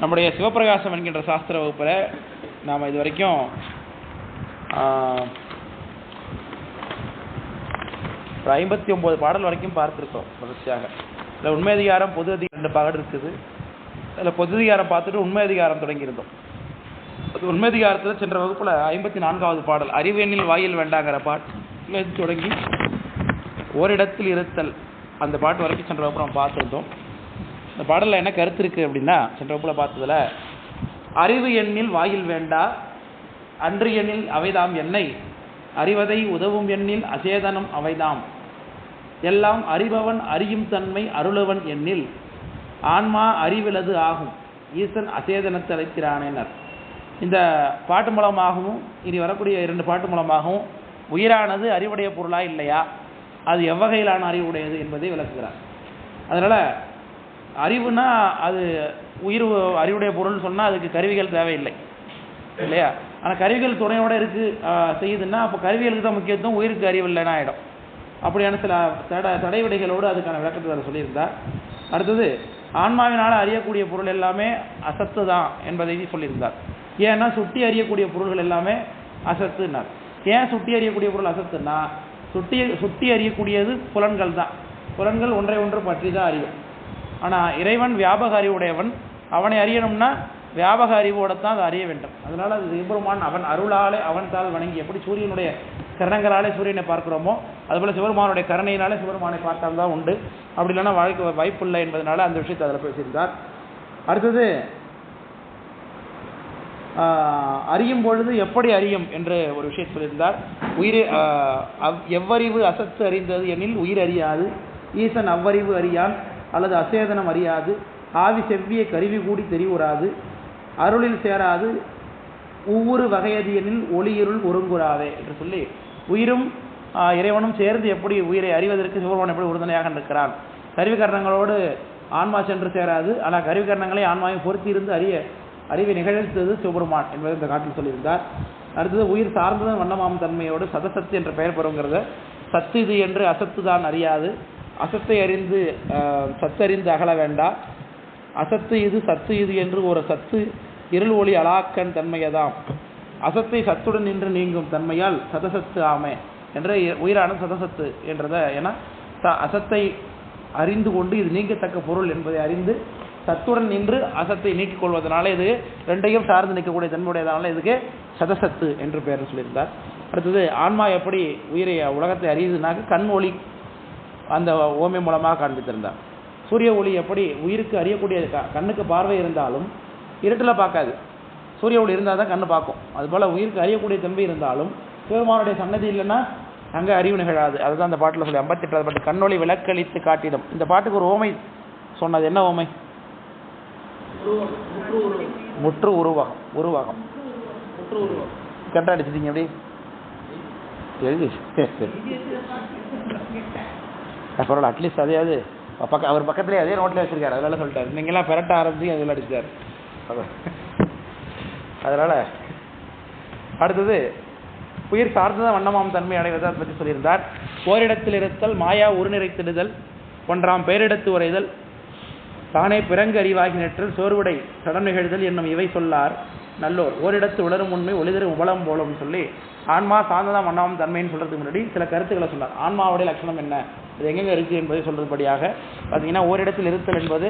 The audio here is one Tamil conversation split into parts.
நம்முடைய சிவப்பிரகாசம் என்கின்ற சாஸ்திர வகுப்பில் நாம் இது வரைக்கும் 59 பாடல் வரைக்கும் பார்த்துருக்கோம் தொடர்ச்சியாக. இதில் உண்மை அதிகாரம் பொது அதிகாரம் 2 பாடல் இருக்குது. அதில் பொது அதிகாரம் பார்த்துட்டு உண்மை அதிகாரம் தொடங்கியிருந்தோம். அது உண்மை அதிகாரத்தில் சென்ற வகுப்பில் 54வது பாடல் அறிவெண்ணில் வாயில் வேண்டாங்கிற பாட்டு தொடங்கி ஓரிடத்தில் இருத்தல் அந்த பாட்டு வரைக்கும் சென்ற வகுப்பு நம்ம பார்த்துருந்தோம். இந்த பாடலில் என்ன கருத்து இருக்குது அப்படின்னா, சென்ற வகுப்பில் பார்த்ததில் அறிவு எண்ணில் வாயில் வேண்டா அன்று எண்ணில் அவைதாம் என்னை அறிவதை உதவும் எண்ணில் அசேதனம் அவைதாம் எல்லாம் அறிபவன் அறியும் தன்மை அருளவன் எண்ணில் ஆன்மா அறிவிலது ஆகும் ஈசன் அசேதனத்தை அழைக்கிறானேனர். இந்த பாட்டு மூலமாகவும் இனி வரக்கூடிய 2 பாட்டு மூலமாகவும் உயிரானது அறிவுடைய பொருளா இல்லையா, அது எவ்வகையிலான அறிவுடையது என்பதை விளக்குகிறார். அதனால் அறிவுனா அது உயிர் அறிவுடைய பொருள்னு சொன்னால் அதுக்கு கருவிகள் தேவையில்லை இல்லையா. ஆனால் கருவிகள் துணையோடு செய்யுதுன்னா அப்போ கருவிகளுக்கு தான் முக்கியத்துவம், உயிருக்கு அறிவு இல்லைன்னா ஆகிடும். அப்படியான சில தடைவிடைகளோடு அதுக்கான விளக்கத்தை அதை சொல்லியிருந்தார். அடுத்தது ஆன்மாவினால் அறியக்கூடிய பொருள் எல்லாமே அசத்து தான் என்பதை சொல்லியிருந்தார். ஏன்னா சுட்டி அறியக்கூடிய பொருள்கள் எல்லாமே அசத்துனார். ஏன் சுட்டி அறியக்கூடிய பொருள் அசத்துன்னா, சுட்டி அறியக்கூடியது புலன்கள் தான். புலன்கள் ஒன்றை ஒன்று பற்றி தான் அறியும். ஆனால் இறைவன் வியாபக அறிவுடையவன், அவனை அறியணும்னா வியாபக அறிவோடு தான் அதை அறிய வேண்டும். அதனால் அது சிவபெருமான் அவன் அருளாலே அவன் தாள் வணங்கி, எப்படி சூரியனுடைய கரணங்களாலே சூரியனை பார்க்கிறோமோ அதுபோல் சிவபெருமானுடைய கருணையினாலே சிவபெருமானை பார்த்தால் தான் உண்டு, அப்படி இல்லைன்னா வாழ்க்கை வாய்ப்பு இல்லை என்பதனால அந்த விஷயத்தை அதில் பேசியிருந்தார். அடுத்தது அறியும் பொழுது எப்படி அறியும் என்று ஒரு விஷயத்தை சொல்லியிருந்தார். எவ்வறிவு அசத்து அறிந்தது எனில் உயிர் அறியாது, ஈசன் அவ்வறிவு அறியான் அல்லது அசேதனம் அறியாது, ஆவி செவ்விய கருவி கூடி தெரிவுறாது, அருளில் சேராது ஒவ்வொரு வகையது எனில் ஒளியிருள் ஒருங்குறாவே என்று சொல்லி உயிரும் இறைவனும் சேர்ந்து எப்படி உயிரை அறிவதற்கு சிவபெருமான் எப்படி உறுதுணையாக இருக்கிறான். கருவிகரணங்களோடு ஆன்மா சென்று சேராது, ஆனால் கருவிகரணங்களை ஆன்மாவை பொருத்தி இருந்து அறிவை நிகழ்த்தது சிவபெருமான் என்பதை இந்த காட்டில் சொல்லியிருந்தார். அடுத்தது உயிர் சார்ந்ததன் வண்ணமாம் தன்மையோடு சதசத்து என்ற பெயர் பெறுங்கிறத சத்து இது என்று அசத்து தான் அறியாது, அசத்தை அறிந்து சத்தறிந்து அகல வேண்டா, அசத்து இது சத்து இது என்று ஒரு சத்து இருள் ஒளி அலாக்கன் தன்மையதாம் அசத்தை சத்துடன் நின்று நீங்கும் தன்மையால் சதசத்து ஆமை என்ற உயிரான சதசத்து என்றதை, ஏன்னா அசத்தை அறிந்து கொண்டு இது நீங்கத்தக்க பொருள் என்பதை அறிந்து சத்துடன் நின்று அசத்தை நீக்கிக் கொள்வதனால இது ரெண்டையும் சார்ந்து நிற்கக்கூடிய தன்மையுடையதனால இதுக்கு சதசத்து என்று பெயர் சொல்லியிருந்தார். அடுத்தது ஆன்மா எப்படி உயிரை உலகத்தை அறியுதுனாக்க கண் ஒளி அந்த ஓமை மூலமாக காண்பித்திருந்தார். சூரிய ஒளி எப்படி உயிருக்கு அறியக்கூடிய கண்ணுக்கு பார்வை இருந்தாலும் இருட்டில் பார்க்காது, சூரிய ஒளி இருந்தால் தான் கண்ணு பார்க்கும். அதுபோல் உயிருக்கு அறியக்கூடிய தன்மை இருந்தாலும் சிவபெருமானுடைய சன்னதி இல்லைன்னா அங்கே அறிவு நிகழாது. அதுதான் அந்த பாட்டில் சொல்லி 58வது பாட்டு கண்ணொளி விளக்களித்து காட்டிடும். இந்த பாட்டுக்கு ஒரு ஓமை சொன்னது, என்ன ஓமை? முற்று உருவகம் கரெக்டாக அடிச்சிட்டீங்க. எப்படி எழுதி பரவாயில்ல, அட்லீஸ்ட் அதையாவது அவர் பக்கத்துலேயே அதே நோட்டில் வச்சிருக்காரு, அதனால சொல்லிட்டாரு. நீங்களாம் பெரட்ட ஆரம்பிச்சு அதில் அடிச்சிட்டாரு. அதனால் அடுத்தது உயிர் சார்ந்ததான் வண்ணமாம் தன்மை அடைவதை அதை பற்றி சொல்லியிருந்தார். ஓரிடத்தில் இருத்தல் மாயா உருநிறைத்திடுதல் ஒன்றாம் பேரிடத்து உரைதல் தானே பிறங்கு அறிவாகி நெற்றல் சோர்வுடை சடம் நிகழ்தல் என்னும் இவை சொல்லார் நல்லோர் ஓரிடத்து உளரும் உண்மை ஒளிதரு உபலம் போலும் சொல்லி ஆன்மா சார்ந்ததான் வண்ணமாம் தன்மைன்னு சொல்கிறதுக்கு முன்னாடி சில கருத்துக்களை சொன்னார். ஆன்மாவுடைய லட்சணம் என்ன, இது எங்கெங்கே இருக்குது என்பதை சொல்கிறதுபடியாக பார்த்தீங்கன்னா ஓரிடத்தில் இருத்தல் என்பது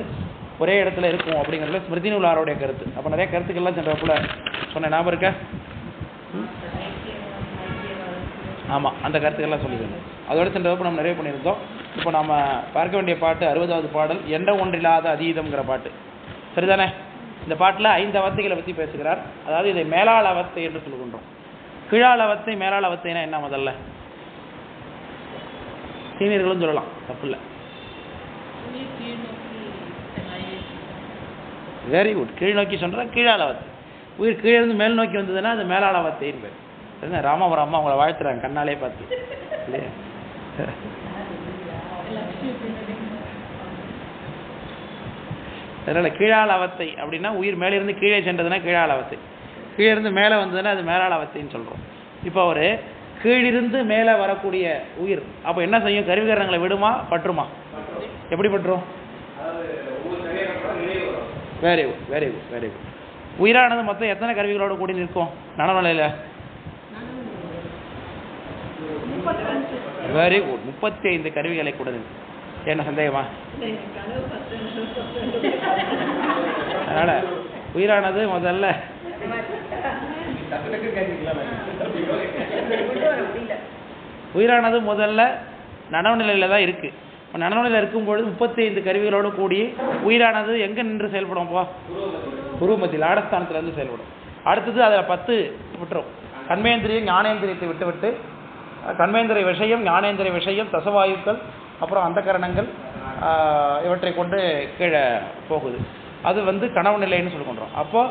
ஒரே இடத்துல இருக்கும் அப்படிங்கிறதுல ஸ்மிருதி நூலாருடைய கருத்து. அப்போ நிறைய கருத்துக்கள்லாம் சென்ற வகுப்புல சொன்ன ஞாபகம் இருக்கா? ஆமாம், அந்த கருத்துக்கள்லாம் சொல்லியிருந்தோம். அதோட சென்ற வகுப்பு நம்ம நிறைய பண்ணியிருந்தோம். இப்போ நம்ம பார்க்க வேண்டிய பாட்டு 60வது பாடல் எண்ட ஒன்றில்லாத அதீதம்ங்கிற பாட்டு. சரிதானே? இந்த பாட்டில் 5 அவத்தைகளை பற்றி பேசுகிறார். அதாவது இதை மேலாள அவத்தை என்று சொல்லுகின்றோம். கீழாள அவத்தை மேலாள அவத்தைனா என்ன? முதல்ல சீனியர்களும் சொல்லலாம், தப்பு இல்லை. Very good. கீழ் நோக்கி சொல்கிற கீழாளவத்தை. உயிர் கீழே இருந்து மேல் நோக்கி வந்ததுன்னா அது மேலாளவத்தைன்னு பேர். சரிங்க, ராமபுரம் அம்மா அவங்கள வாழ்த்துறாங்க கண்ணாலே பார்த்து இல்லையா? அதனால் கீழாளவத்தை அப்படின்னா உயிர் மேலிருந்து கீழே சென்றதுன்னா கீழாளவத்தை, கீழே இருந்து மேலே வந்ததுன்னா அது மேலாளவத்தைன்னு சொல்கிறோம். இப்போ ஒரு கீழிருந்து மேலே வரக்கூடிய உயிர் அப்போ என்ன செய்யும்? கருவிகரணங்களை விடுமா பற்றுமா? எப்படி பற்றும்? Very good very good very good. உயிரானது மொத்தம் எத்தனை கருவிகளோடு கூடி நிற்கும் நனவுநிலையில்? வெரி குட், 35 கருவிகளை கூட நிற்கும். என்ன சந்தேகமா? அதனால உயிரானது முதல்ல நனவு நிலையில தான் இருக்கு. நனவு நிலையில் இருக்கும்பொழுது 35 கருவிகளோடு கூடி உயிரானது எங்க நின்று செயல்படும்? உருவமத்தில் ஆடஸ்தானத்துல இருந்து செயல்படும். அடுத்தது அதில் 10 விட்டுரும். கண்மேந்திரியம் ஞானேந்திரியத்தை விட்டுவிட்டு கண்மேந்திரிய விஷயம், ஞானேந்திரிய விஷயம், தசவாயுக்கள், அப்புறம் அந்த கரணங்கள் இவற்றை கொண்டு கீழே போகுது. அது கனவு நிலைன்னு சொல்லிக்கொண்டோம். அப்போ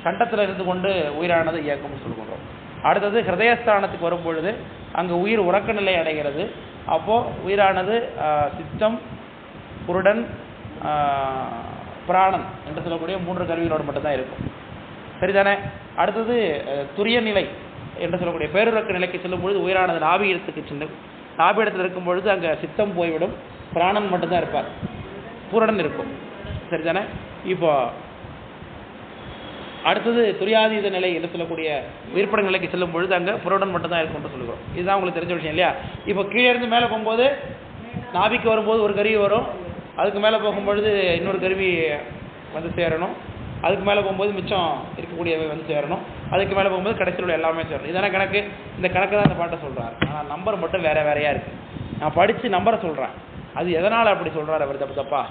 கண்டத்தில் இருந்து கொண்டு உயிரானது இயக்கம்னு சொல்லிக்கொண்டோம். அடுத்தது ஹிருதயஸ்தானத்துக்கு வரும்பொழுது அங்கே உயிர் உறக்க நிலை அடைகிறது. அப்போது உயிரானது சித்தம், புருடன், பிராணன் என்று சொல்லக்கூடிய 3 கருவிகளோடு மட்டும்தான் இருக்கும். சரிதானே? அடுத்தது துரிய நிலை என்று சொல்லக்கூடிய பேருறக்க நிலைக்கு செல்லும் பொழுது உயிரானது நாபி இடத்துக்கு சென்று, நாபி இடத்தில் இருக்கும் பொழுது அங்கே சித்தம் போய்விடும், பிராணன் மட்டும்தான் இருப்பார், பூரணன் இருக்கும். சரிதானே? இப்போ அடுத்தது துரியாதீத நிலை என்று சொல்லக்கூடிய உயிர்ப்பட நிலைக்கு செல்லும் பொழுது அங்கே புரோடன் மட்டும்தான் இருக்கும் என்று சொல்லுகிறோம். இதுதான் உங்களுக்கு தெரிஞ்ச விஷயம் இல்லையா? இப்போ கீழே இருந்து மேலே போகும்போது நாபிக்கு வரும்போது ஒரு கருவி வரும், அதுக்கு மேலே போகும்பொழுது இன்னொரு கருவி சேரணும், அதுக்கு மேலே போகும்போது மிச்சம் இருக்கக்கூடியவை சேரணும், அதுக்கு மேலே போகும்போது கடைசியில் உள்ள எல்லாமே சேரணும். இதான கணக்கு. இந்த கணக்கு தான் இந்த பாட்டை சொல்கிறார். ஆனால் நம்பர் மட்டும் வேறு வேறையாக இருக்குது. நான் படித்து நம்பரை சொல்கிறேன். அது எதனால் அப்படி சொல்கிறார் அவர்? தப்பா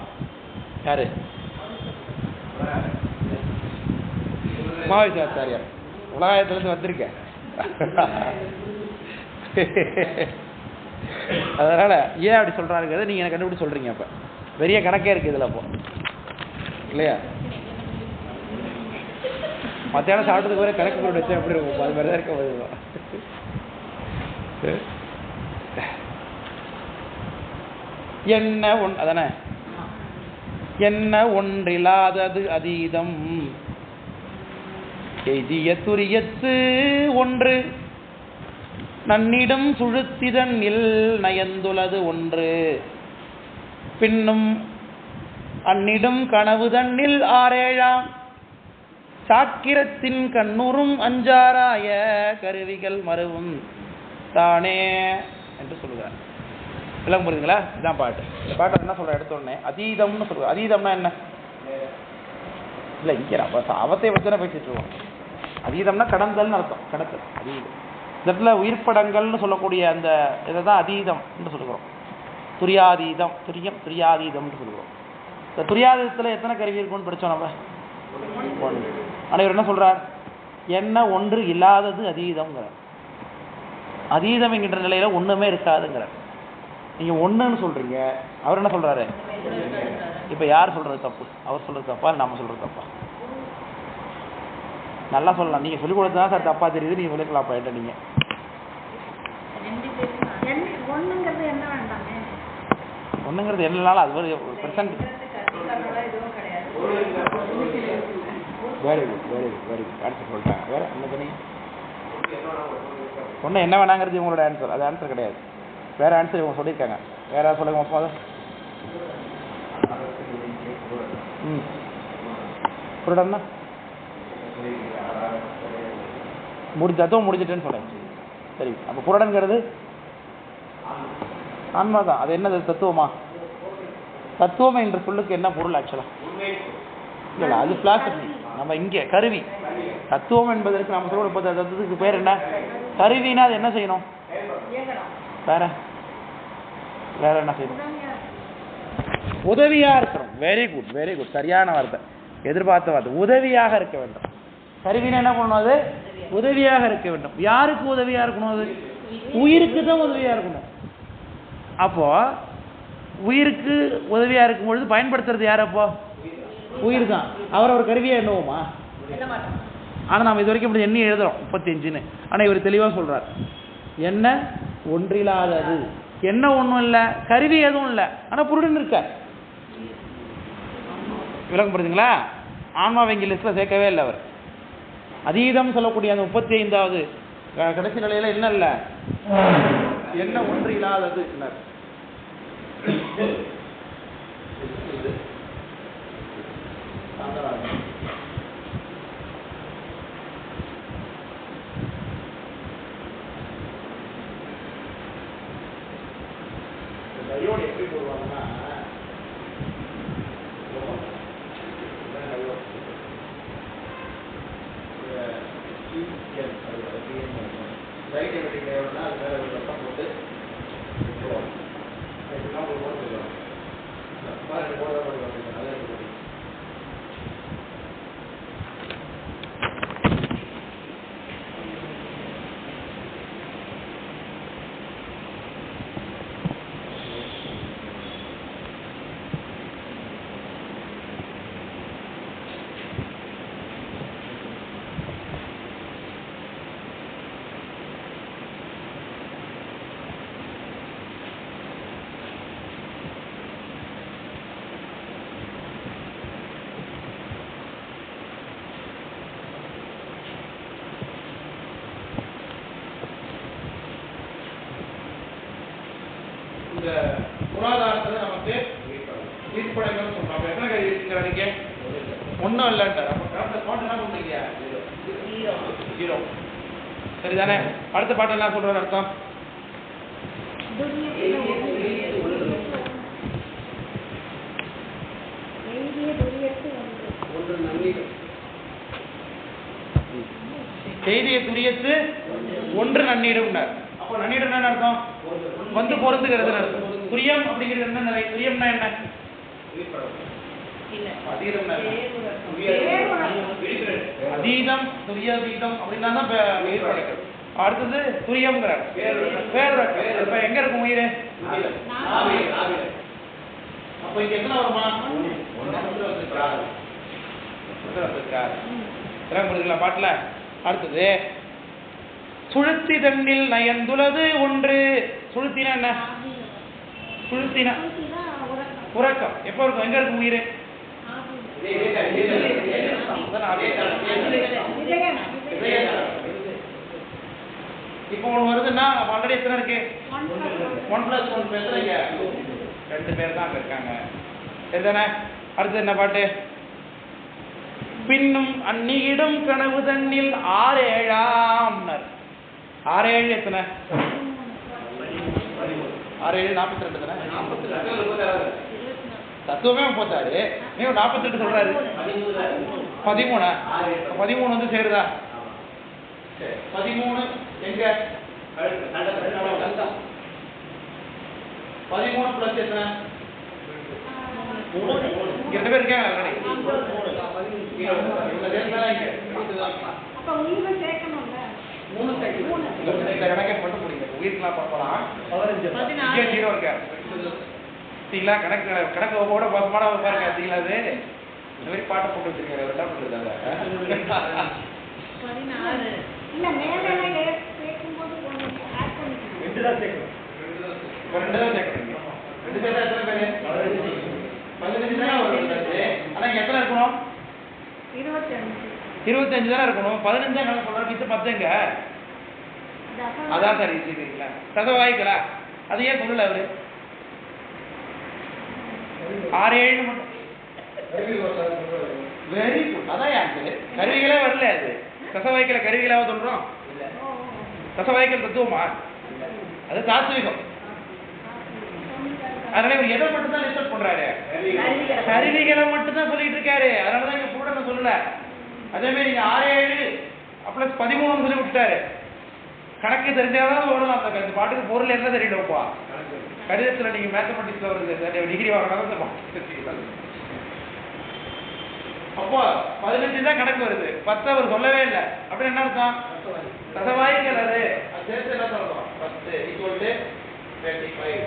யார்? உமாவிசாச்சாரியார். உலகாயத்திலிருந்து வந்திருக்கேன். அதனால ஏன் அப்படி சொல்றாருங்கிறத நீங்க எனக்கு கண்டுபிடிச்சு சொல்றீங்க. அப்ப பெரிய கணக்கே இருக்கு இதுல. அப்போ இல்லையா? மத்தியானம் சாப்பிட்டதுக்கு வரை கணக்கு போட்டு வச்சா எப்படி இருக்கும்? அது மாதிரிதான் இருக்க போதும். என்ன அதானே, என்ன ஒன்றில்லாதது அதீதம், எய்திய துரியத்து ஒன்று, நன்னிடம் சுழுத்திதனில் நயந்துலது ஒன்று, பின்னும் அந்நிடும் கனவு தன்னில் ஆரேழாம், சாக்கிரத்தின் கண்ணுறும் அஞ்சாராய கருவிகள் மறுவும் தானே என்று சொல்லுகிறார். விளங்க புரியுதுங்களா? இதுதான் பாட்டு. இந்த பாட்டை என்ன சொல்ற? எடுத்த உடனே அதீதம்னு சொல்லுவார். அதீதம்னா என்ன? இல்லை, இங்கே அவத்தை வச்சுதானே பேசிட்டு இருக்கோம். அதீதம்னா கடந்தல்னு அர்த்தம். கடத்தல் அதீதம். இந்த இடத்துல உயிர்ப்படங்கள்னு சொல்லக்கூடிய அந்த இதை தான் அதீதம் என்று சொல்லுகிறோம். துரியாதீதம், துரியம் துரியாதீதம்னு சொல்லுகிறோம். இந்த துரியாதீதத்தில் எத்தனை கருவி இருக்கும்னு படித்தோம் நம்ம? ஒன்று. ஆனால் இவர் என்ன சொல்கிறார்? என்ன ஒன்று இல்லாதது அதீதம்ங்கிறார். அதீதம் என்கின்ற நிலையில் ஒன்றுமே இருக்காதுங்கிறார். நீங்கள் ஒன்றுன்னு சொல்கிறீங்க, அவர் என்ன சொல்கிறாரு? இப்போ யார் சொல்கிறது தப்பு? அவர் சொல்கிறது தப்பா, நம்ம சொல்கிறது தப்பா? நல்லா சொல்லலாம். நீங்கள் சொல்லிக் கொடுத்து தான் சார் தப்பா தெரியுது, நீங்கள் சொல்லிக்கலாம். அப்போ என்ன நீங்கள் ஒன்றுங்கிறது என்னனாலும் அது ஒரு percent. Very good very good very good. Answer சொல்லிட்டாங்க. வேறு என்ன சொன்னீங்க? ஒன்று என்ன வேணாங்கிறது இவங்களோட ஆன்சர். அது ஆன்சர் கிடையாது. வேறு ஆன்சர் இவங்க சொல்லியிருக்காங்க. வேறு யாராவது சொல்லுங்க போது. புருடன்னா தத்துவம் முடிஞ்சிட்டேன்னு சொல்கிறேன். சரி, அப்போ புருடன்கிறது ஆன்மா தான். அது என்னது? தத்துவமா? தத்துவம் என்ற சொல்லுக்கு என்ன பொருள் ஆக்சுவலாக? இல்லை, அது பிளாசபி. நம்ம இங்கே கருவி. தத்துவம் என்பதற்கு நம்ம சொல்ல தத்துவத்துக்கு பேர் என்ன? கருவினா அது என்ன செய்யணும்? வேற வேற என்ன செய்யணும்? உதவியாக இருக்கணும். Very good very good. சரியான வார்த்தை, எதிர்பார்த்த வார்த்தை. உதவியாக இருக்க வேண்டும். கருவினா என்ன பண்ணணும்? அது உதவியாக இருக்க வேண்டும். யாருக்கு உதவியாக இருக்கணும்? அது உயிருக்கு தான் உதவியாக இருக்கணும். அப்போ உயிருக்கு உதவியாக இருக்கும் பொழுது பயன்படுத்துறது யார்? அப்போ உயிர் தான். அவர் ஒரு கருவியாக எண்ணுவோமா? ஆனால் நம்ம இது வரைக்கும் இப்படி எண்ணி எழுதுறோம் 35ன்னு. ஆனால் இவர் தெளிவாக சொல்றார், என்ன ஒன்றில்லாதது. என்ன ஒன்றும் இல்லை, கருவி எதுவும் இல்லை, ஆனால் புருடன் இருக்க. விளக்கம் புரியுதுங்களா? ஆன்மாவை இங்கே லிஸ்ட்டில் சேர்க்கவே இல்லை அவர். அதீதம் சொல்லக்கூடிய அந்த 35வது கடைசி நிலையில என்ன இல்லை, என்ன ஒன்று இல்லாதது. டயோடு எப்படி போடுவாங்கன்னா ரைட் எப்படி டயோடுனா அது மேலே ஒரு பக்கம் போட்டு போடுவாங்க. இப்படிலாம் ஒரு போட சொல்லுவாங்க. ரெண்டு போட தான் போடுவாங்க. நல்லா இருக்கு. இந்த புராதாரத்தில் நமக்கு ஈர்ப்படங்கள் சொல்றாங்க. எத்தனை கை இருக்கிறாங்க? ஒன்றும் இல்லைன்றார். அப்போ கரெக்டாக பாட்டு என்ன பண்ணுறீங்க? 0. சரிதானே? அடுத்த பாட்டு என்ன சொல்றாரு அர்த்தம்? செய்திய துரியத்து ஒன்று நன்னிடும்னார். அப்போ நன்னிடம் என்ன அர்த்தம்? வந்து பொருந்துகிறது அர்த்தம். துரியம் அப்படிங்கிறது என்ன? துரியம்னா என்ன? அதீதம் துரியதீதம் அப்படின்னா தான் அடுத்தது துரியம்ங்கிறார். இப்ப எங்க இருக்கும் உயிர்? அப்ப இங்க எத்தனை வருமா? பாட்டுல அடுத்தது சுழுத்தி தண்ணில் நயந்துள்ளது ஒன்று. சுழுத்தினா என்ன? சுழுத்தினா உறக்கம். எப்ப இருக்கும்? எங்க இருக்கும் உயிர்? இப்போ ஒன்று வருதுன்னா ஆல்ரெடி எத்தனை இருக்கு? 1+1 எத்தனைங்க? 2 பேர் தான் அங்க இருக்காங்க. சரிதானே? அடுத்து என்ன பாட்டு? பின்னும் அந்நியிடம் கனவு தண்ணில் 6 7 எத்தனை? 6 7 42 தானே? தத்துவமே 36. நீங்க 48 சொல்றாரு. 13. 13 வந்து சேருதா? 13 எங்க? 13 பிளஸ் எத்தனை? 3. 2 பேர் இருக்காங்க ஆல்ரெடி. கணக்கே பண்ண முடியுங்க. உயிர்க்கலாம் பார்க்கலாம். 0 இருக்காரு. சரிங்களா? கணக்கு கூட மோசமான பாருங்க. சரிங்களா? அது இந்த மாதிரி பாட்டை போட்டு வச்சிருக்காரு. என்ன பண்றது? ஆனா இங்க எத்தனை இருக்கணும்? 25 தானே இருக்கணும். 15 தான் சொல்றாரு. இது 10ங்க. அதான் சார் இருக்குங்களா? தசவாய்களா? அது ஏன் சொல்லல அவரு? 6 7 மட்டும். Very good. அதான் யாரு கருவிகளே வரல. அது தசவாய்க்கல கருவிகளாக சொல்றோம். தசவாய்க்கல் தத்துவமா? அது தாத்விகம். அதனால இவர் எதை மட்டும் தான் ரிசர்ச் பண்றாரு? கருவிகளை மட்டும் தான் சொல்லிட்டு இருக்காரு. அதனாலதான் இங்க கூட சொல்லல. அதே மாதிரி நீங்க 6 7 + 13 சொல்லி விட்டாரு. கணக்கு தெரிஞ்சாதான் ஓடலாம். அந்த பாட்டுக்கு பொருள் என்ன தெரியலப்பா. கணிதத்துல நீங்க மேத்தமெட்டிக்ஸ்ல ஒரு டிகிரி வாங்கினாலும் இந்த பாட்டு. அப்போ 15 தான் கணக்கு வருது. 10 அவர் சொல்லவே இல்லை. அப்படி என்ன அர்த்தம்? தசவாய்கள். அது சேர்த்து என்ன சொல்றோம்? 10 = 25.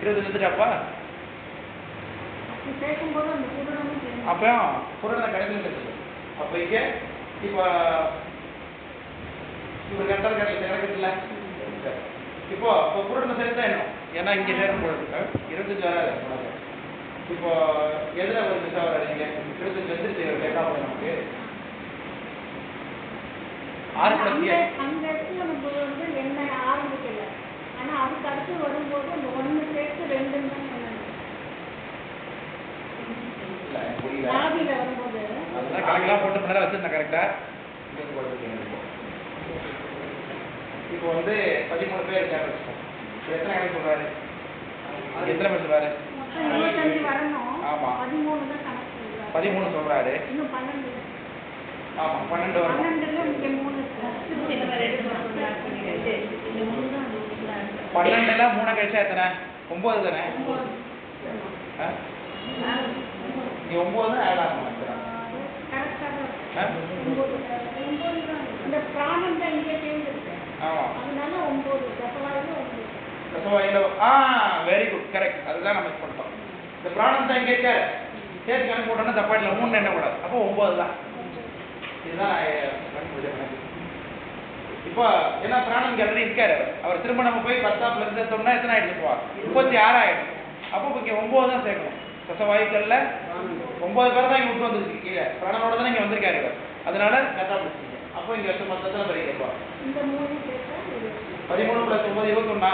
20 வந்துட்டாப்பா. அப்போ புரண கணக்கு. அப்ப இங்க இப்போ இவர் கண்டல் கணக்கு இல்லை. இப்போ புரண சேர்த்தா என்ன? ஏன்னா இங்க நேரம் போடுறது 25 வராது. இப்போ எதுல ஒரு மிஸ் வராதுங்க? 25 வந்துருச்சு. லேட்டா போய் நமக்கு 6 + அந்த இடத்துல நம்ம வந்து என்ன ஆரம்பிக்கல. ஆனா அதுக்கு அடுத்து வரும்போது அந்த 1 சேர்த்து 2 தான் சொன்னாங்க. இல்ல புரியல. ஆதியில வரும்போது கணக்கெல்லாம் போட்டு பண்ண வச்சுருந்தேன் கரெக்டாக. இப்போ வந்து 13 பேர் இருக்காரு வச்சுக்கோங்க. எத்தனை கணக்கு சொல்றாரு? எத்தனை பேர் சொல்றாரு? ஆமா 13 சொல்றாரு. ஆமா 12 வரும். 12ல 3 கழிச்சா எத்தனை? 9 தானே? நீ 9 தான் ஆட் ஆகும். ஆமா வெரி குட் கரெக்ட். அதுதான் நம்ம மிஸ் பண்ணிட்டோம். இந்த பிராணம் தான் இங்கே இருக்காரு. சேர்த்து கணக்கு போட்டோன்னா தப்பா இல்லை. 3 என்ன கூடாது. அப்போ 9 தான். இதுதான் இப்போ ஏன்னா பிராணம் இங்கே ஆல்ரெடி இருக்காரு. அவர் திரும்ப நம்ம போய் 10 + சேர்த்தோம்னா எத்தனை ஆயிடுச்சுப்பா? 36 ஆயிடும். அப்போ இங்கே 9 தான் சேர்க்கணும். ரசவாயுக்கள்ல 9 பேர் தான் இங்கே விட்டு வந்துருக்கு. கீழே பிராணனோட தான் இங்கே வந்திருக்காரு இவர். அதனால கரெக்டாக பிடிச்சிங்க. அப்போ இங்கே 10 தான் பெரியப்பா. 13 + 9 21.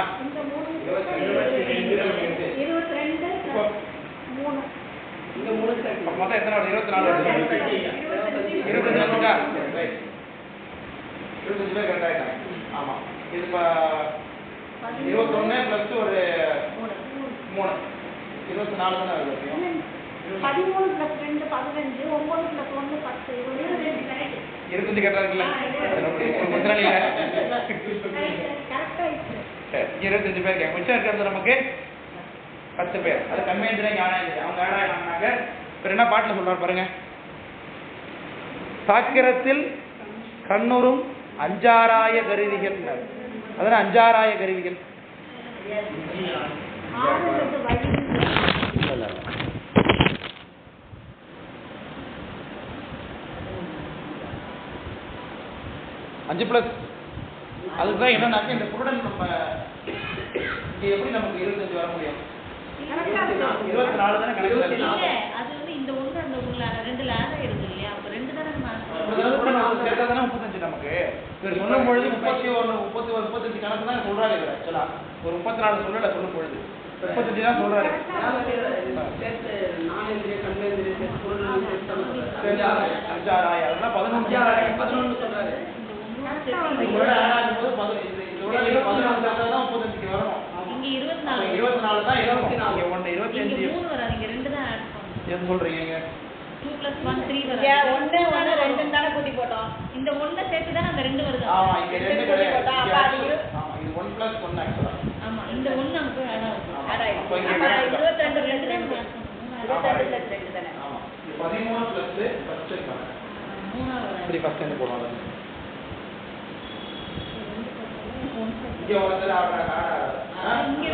மொத்தம் எத்தனை வருது? 24 வருது. 25 வந்துட்டா? ரைட். 25 பேர் கரெக்ட் ஆயிட்டாங்க. ஆமா இது 21 + ஒரு 3 24 தானே வருது. 13 + 2 15 9 + 1 10 25 கரெக்டா இருக்குல்ல? பிரச்சனை இல்லை. 25 பேர் கேட்க மிச்சம் இருக்கிறது நமக்கு 10 பேர். அது கண்மேந்திர ஞானேந்திர அவங்க ஆட் ஆகினாங்க. இப்போ என்ன பாட்டில் சொல்றாரு பாருங்க. சாக்கிரத்தில் கண்ணுறும் அஞ்சாராய கருவிகள். அதனால அஞ்சாராய கருவிகள் 5 + அதுதான் என்னன்னாக்க இந்த புருடன் நம்ம இங்கே எப்படி நமக்கு 25 வர முடியும்? 24 தானே கணக்கு. அது வந்து இந்த ஒன்று அந்த ஊர்ல 2ல ஆட் ஆயிடுது இல்லையா? அப்போ 2 தானே சேர்த்தா தானே 35 நமக்கு. இவர் சொல்லும் பொழுது 35 கணக்கு தான் சொல்றாரு. இவர் ஆக்சுவலா ஒரு 34 சொல்லல சொல்லும் பொழுது 35 தான் சொல்றாரு. 11 சொல்றாரு. இதோட ஆட் ஆகும்போது 35 வரணும். இங்க 24 தான் இருக்கும். இங்க 1 25 3 வராது. இங்க 2 தான் ஆட் பண்ணுங்க. என்ன சொல்றீங்க? 2 + 1 3 வராது. 1 2 தான கூட்டி போட்டோம். இந்த 1 சேர்த்து தான் அந்த 2 வருது. ஆமா இங்க 2 கிடையாது. ஆமா இது 1 + 1 ஆக்சுவலா. ஆமா இந்த 1 நமக்கு ஆட் ஆகும். ஆட் ஆகும். அப்ப இங்க 22 ல 2 தான் ஆட் பண்ணனும். 22 + 2 தானே. ஆமா 13 + ஃபர்ஸ்ட் இருக்காங்க. 3 வராது. சரி ஃபர்ஸ்ட் என்ன போடுவாங்க? இங்க ஒருத்தர் ஆடுறாங்க. இங்க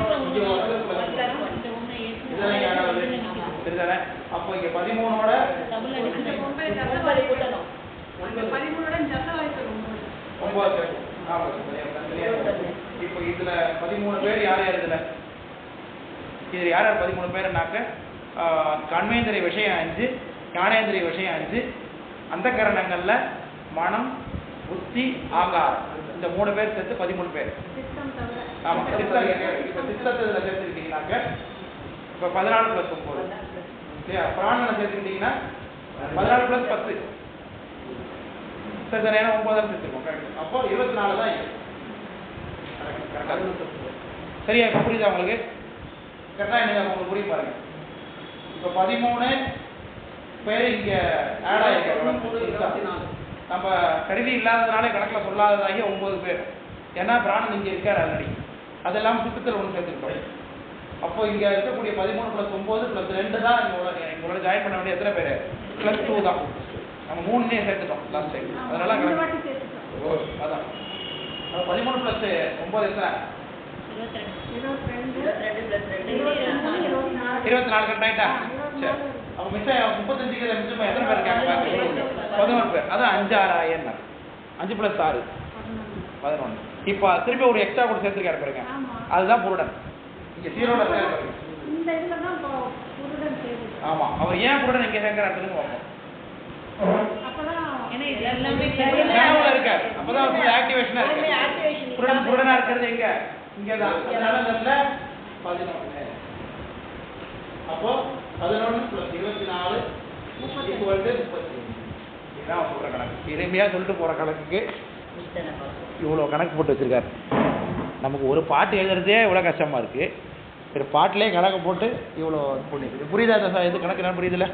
சரிதானே? அப்போ இங்க 13ஓட டபுள் அடிச்சு 9 கூட்டணும். 13ஓட ஜசவாய்க்கு 9 சேர்க்கணும். ஆமா இப்போ இதுல 13 பேர் யார் யார் இதுல? இது யார் யார் 13 பேர்னாக்க கண்மேந்திரிய விஷயம் 5, ஞானேந்திரிய விஷயம் 5, அந்த கரணங்கள்ல மனம், புத்தி, ஆகாரம் இந்த 3 பேர் சேர்த்து 13 பேர். ஆமா சித்தம். இப்போ சித்தத்தை இதுல சேர்த்துக்கிட்டீங்கன்னாக்க இப்போ 14 + 9 இல்லையா? பிராணனை சேர்த்துக்கிட்டீங்கன்னா 14 + 10 சரி தானே? 9 சேர்த்துருக்கோம். கரெக்ட். அப்போ 24 தான் இது. சரியா? இப்போ புரியுதா உங்களுக்கு? கரெக்டாக எனக்கு உங்களுக்கு புரிய பாருங்க. இப்போ 13 பேர் இங்க ஆட் ஆகிருக்காங்க. நம்ம கருவி இல்லாததுனால கணக்கில் சொல்லாததாகி 9 பேர். ஏன்னா பிராணன் இங்கே இருக்கார் ஆல்ரெடி. அது இல்லாமல் சித்தத்தில் 1 சேர்த்துருக்கோம். அப்போ இங்கே இருக்கக்கூடிய 13 + 9 + 2 தான் எங்களோட ஜாயின் பண்ண வேண்டிய எத்தனை பேர்? +2 தான். நம்ம 3 சேர்த்துட்டோம் லாஸ்ட் டைம். அதனால அதான் 13 + 9 எத்தனை? 24 கரெக்ட் ஆயிட்டா? சரி. அப்போ மிச்சம் 35க்கு மிச்சம் எத்தனை பேர் இருக்காங்க? 11 பேர். அதான் 5 6 ஆயிரம். 5 + 6 11. இப்போ திருப்பி ஒரு எக்ஸ்ட்ரா கூட சேர்த்துருக்காரு பாருங்க. அதுதான் புருடன். இங்க 0ல சேர்க்க இந்த இதுல தான் புருடன் சேருது. ஆமா அவர் ஏன் புருடன் இங்க சேர்க்கறாருன்னு பார்ப்போம். அப்பதான் ஏன்னா இது எல்லாமே ஞாபகம் இருக்காரு. அப்பதான் ஃபுல் ஆக்டிவேஷனா இருக்கு. புருடனா இருக்கிறது எங்க? இங்க தான். அதனால இந்த 11. அப்போ 11 + 24 = 35. இதான் சொல்கிற கணக்கு, எளிமையாக சொல்லிட்டு போகிற கணக்குக்கு இவ்வளோ கணக்கு போட்டு வச்சுருக்காரு. நமக்கு ஒரு பாட்டு எழுதுறதே இவ்வளோ கஷ்டமாக இருக்குது, ஒரு பாட்டிலே கணக்கு போட்டு இவ்வளோ பண்ணிருக்கு. புரியுதா சார்? எது கணக்கு என்ன புரியுதுல்ல?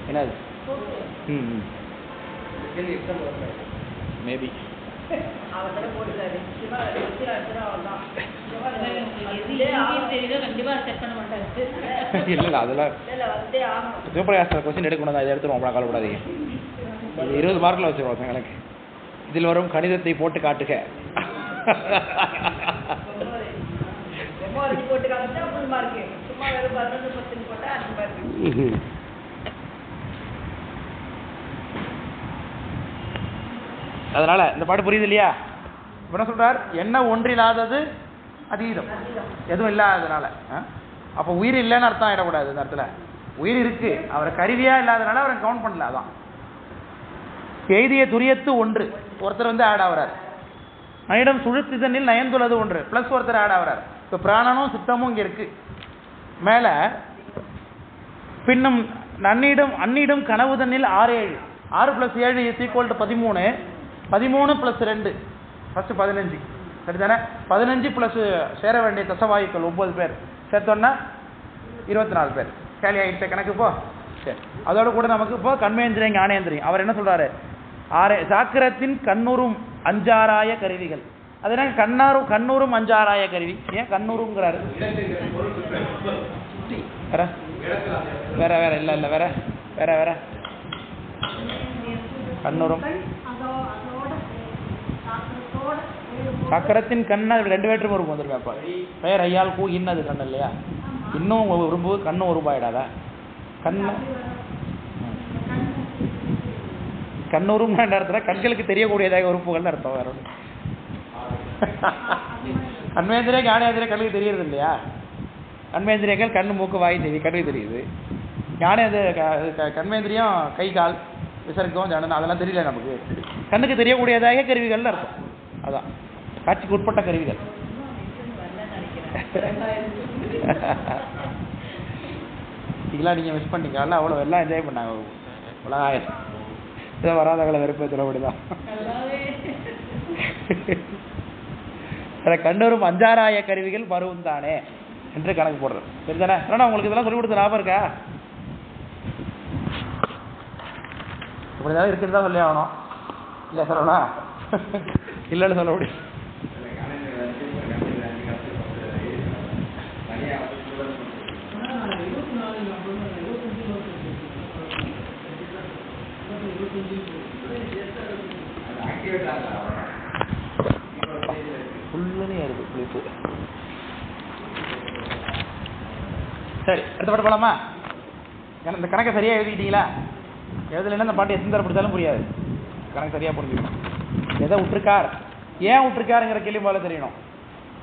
என்னது? மேபி இல்லை அதெல்லாம் சிவபிரகாச கொஸ்டின் எடுக்கணும் தான், இதை எடுத்துருவோம், அவ்வளோ கவலைப்படாதீங்க. இது 20 மார்க்கில் வச்சுருவோம் கணக்கு. இதில் வரும் கணிதத்தை போட்டு காட்டுக. அதனால இந்த பாட்டு புரியுது இல்லையா? என்ன சொல்றார்? என்ன ஒன்றில்லாதது அதீதம், எதுவும் இல்லாததுனால. அப்போ உயிர் இல்லைன்னு அர்த்தம் ஆயிடக்கூடாது இந்த இடத்துல. உயிர் இருக்கு, அவரை கருவியா இல்லாதனால அவரை கவுண்ட் பண்ணல. அதான் எய்திய துரியத்து ஒன்று, ஒருத்தர் வந்து ஆட் ஆகிறார். நயிடம் சுழுத்திதனில் நயந்துள்ளது ஒன்று, பிளஸ் ஒருத்தர் ஆட் ஆகிறார். இப்போ பிராணனும் சித்தமும் இங்கே இருக்கு. மேலே பின்னும் அன்னிடம் கனவுதனில் 6 7, 6 + 7 = 13, 13 + 2 ஃபஸ்ட்டு 15, சரிதானே? 15 ப்ளஸ் சேர வேண்டிய தசவாயுக்கள் 9 பேர் சேர்த்தோன்னா 24 பேர். கேலி ஆகிட்ட கணக்கு இப்போ. சரி, அதோட கூட நமக்கு இப்போ கண்மேந்திரியம் ஞானேந்திரியம். அவர் என்ன சொல்கிறாரு? சாக்கிரத்தின் கண்ணுறும் 5 கருவிகள். அது என்ன கண்ணூரும் 5 கருவி? ஏன் கண்ணூருங்கிறாரு? வேற வேற இல்லை இல்லை வேற வேற வேற கண்ணூரும் சக்கரத்தின் கண்ணு 2 வேற்றுமை உருவம் வந்துருமே. அப்போ பெயர் ஐயால் கூ இன்னது கண்ணு இல்லையா? இன்னும் உரும்பு கண்ணும் உருவாயிடாதா? கண்ணு கண்ணூரும் இடத்துல கண்களுக்கு தெரியக்கூடியதாக உறுப்புகள்னு அர்த்தம். வேற ஒன்று கண்மேந்திரியா ஞானேந்திரியா கண்ணுக்கு தெரியறது இல்லையா? கண்மேந்திரியங்கள் கண்ணு மூக்கு வாய் செவி கண்ணுக்கு தெரியுது. கண்மேந்திரியம் கை கால் விசர்க்கம் ஜனனம் அதெல்லாம் தெரியல நமக்கு. கண்ணுக்கு தெரியக்கூடியதாக கருவிகள்னு அர்த்தம். அதான் காட்சிக்கு உட்பட்ட கருவிகள். இதெல்லாம் நீங்கள் மிஸ் பண்ணிக்கலாம். அவ்வளோ எல்லாம் என்ஜாய் பண்ணாங்க. உலகாயம் இதை வராதவங்களை வெறுப்பை சொல்லப்படுதான். கண்ணூரும் 5 கருவிகள் பருவம் தானே என்று கணக்கு போடுறது. சரிதானே? ஆனால் உங்களுக்கு இதெல்லாம் சொல்லிக் கொடுத்த ஞாபகம் இருக்கா? இப்படிதான் இருக்குன்னு தான் சொல்லி ஆகணும். இல்லை சொல்லணா? இல்லைன்னு சொல்ல முடியும். சரி, அடுத்த பாட்டு போலாமா? இந்த கணக்கை சரியாக எழுதிக்கிட்டீங்களா? எழுதலைன்னா இந்த பாட்டு எத்தனை தர பிடிச்சாலும் புரியாது. கணக்கு சரியாக புரிஞ்சுக்கணும். எதை விட்டுருக்கார், ஏன் விட்டுருக்காருங்கிற கேள்வி போல தெரியணும்.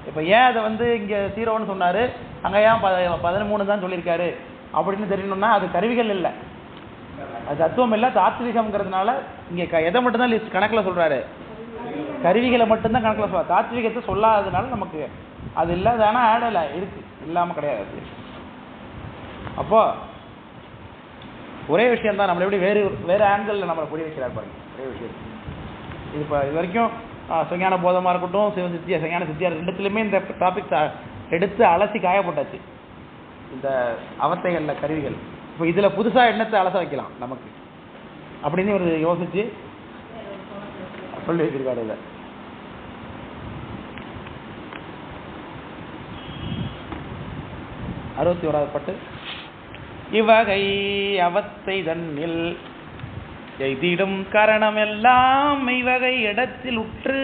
இப்போ ஏன் அதை வந்து இங்கே 0ன்னு சொன்னார், அங்கே ஏன் 13 தான் சொல்லியிருக்காரு அப்படின்னு தெரியணும்னா அது கருவிகள் இல்லை, அது தத்துவம் இல்லை, தாத்விகம்ங்கிறதுனால இங்கே எதை மட்டும்தான் லிஸ்ட் கணக்கில் சொல்கிறாரு? கருவிகளை மட்டும்தான் கணக்கில் சொல்கிறார். தாத்விகத்தை சொல்லாததுனால நமக்கு அது இல்லாத. ஆனால் ஆடலை இருக்குது, இல்லாமல் கிடையாது. அப்போது ஒரே விஷயந்தான், நம்மளை எப்படி வேறு ஆங்கிளில் நம்மளை புரிய வைக்கிறார் பாருங்க. ஒரே விஷயம் இது. இப்போ இது வரைக்கும் சஞான போதமாக இருக்கட்டும், சஞான சித்தியார் ரெண்டுத்துலையுமே இந்த டாபிக் எடுத்து அலசி காயப்பட்டாச்சு. இந்த அவத்தைகளில் கருவிகள். இப்போ இதில் புதுசாக எண்ணத்தை அலச வைக்கலாம் நமக்கு அப்படின்னு ஒரு யோசிச்சு சொல்லி வச்சிருக்காரு. இதை அறுபத்தி 1வது பாட்டு. இவ்வகை அவத்தை தன்னில் எய்திடும் கரணமெல்லாம் இவ்வகை இடத்தில் உற்று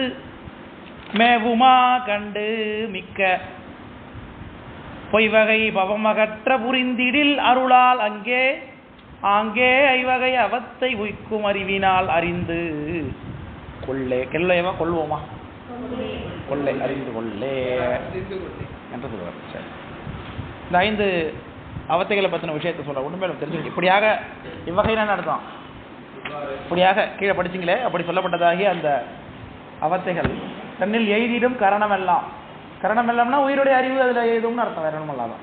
மேவுமா கண்டு மிக்க பொய்வகை பவமகற்ற புரிந்திடில் அருளால் அங்கே ஆங்கே ஐவகை அவத்தை உய்க்கும் அறிவினால் அறிந்து கொள்ளே. கொள்ளையவா கொள்வோமா? கொள்ளை அறிந்து கொள்ளே என்று சொல்லுவார். சரி, இந்த 5 அவத்தைகளை பற்றின விஷயத்தை சொல்ற உண்மையில தெரிஞ்சு இப்படியாக இவ்வகையான அர்த்தம். இப்படியாக கீழே படிச்சிங்களே அப்படி சொல்லப்பட்டதாகி அந்த அவத்தைகள் தன்னில் எய்திடும் கரணம் எல்லாம். கரணம் எல்லாம்னா உயிருடைய அறிவு அதில் எய்தும்னு அர்த்தம், வேற ஒன்றும் இல்லாதான்.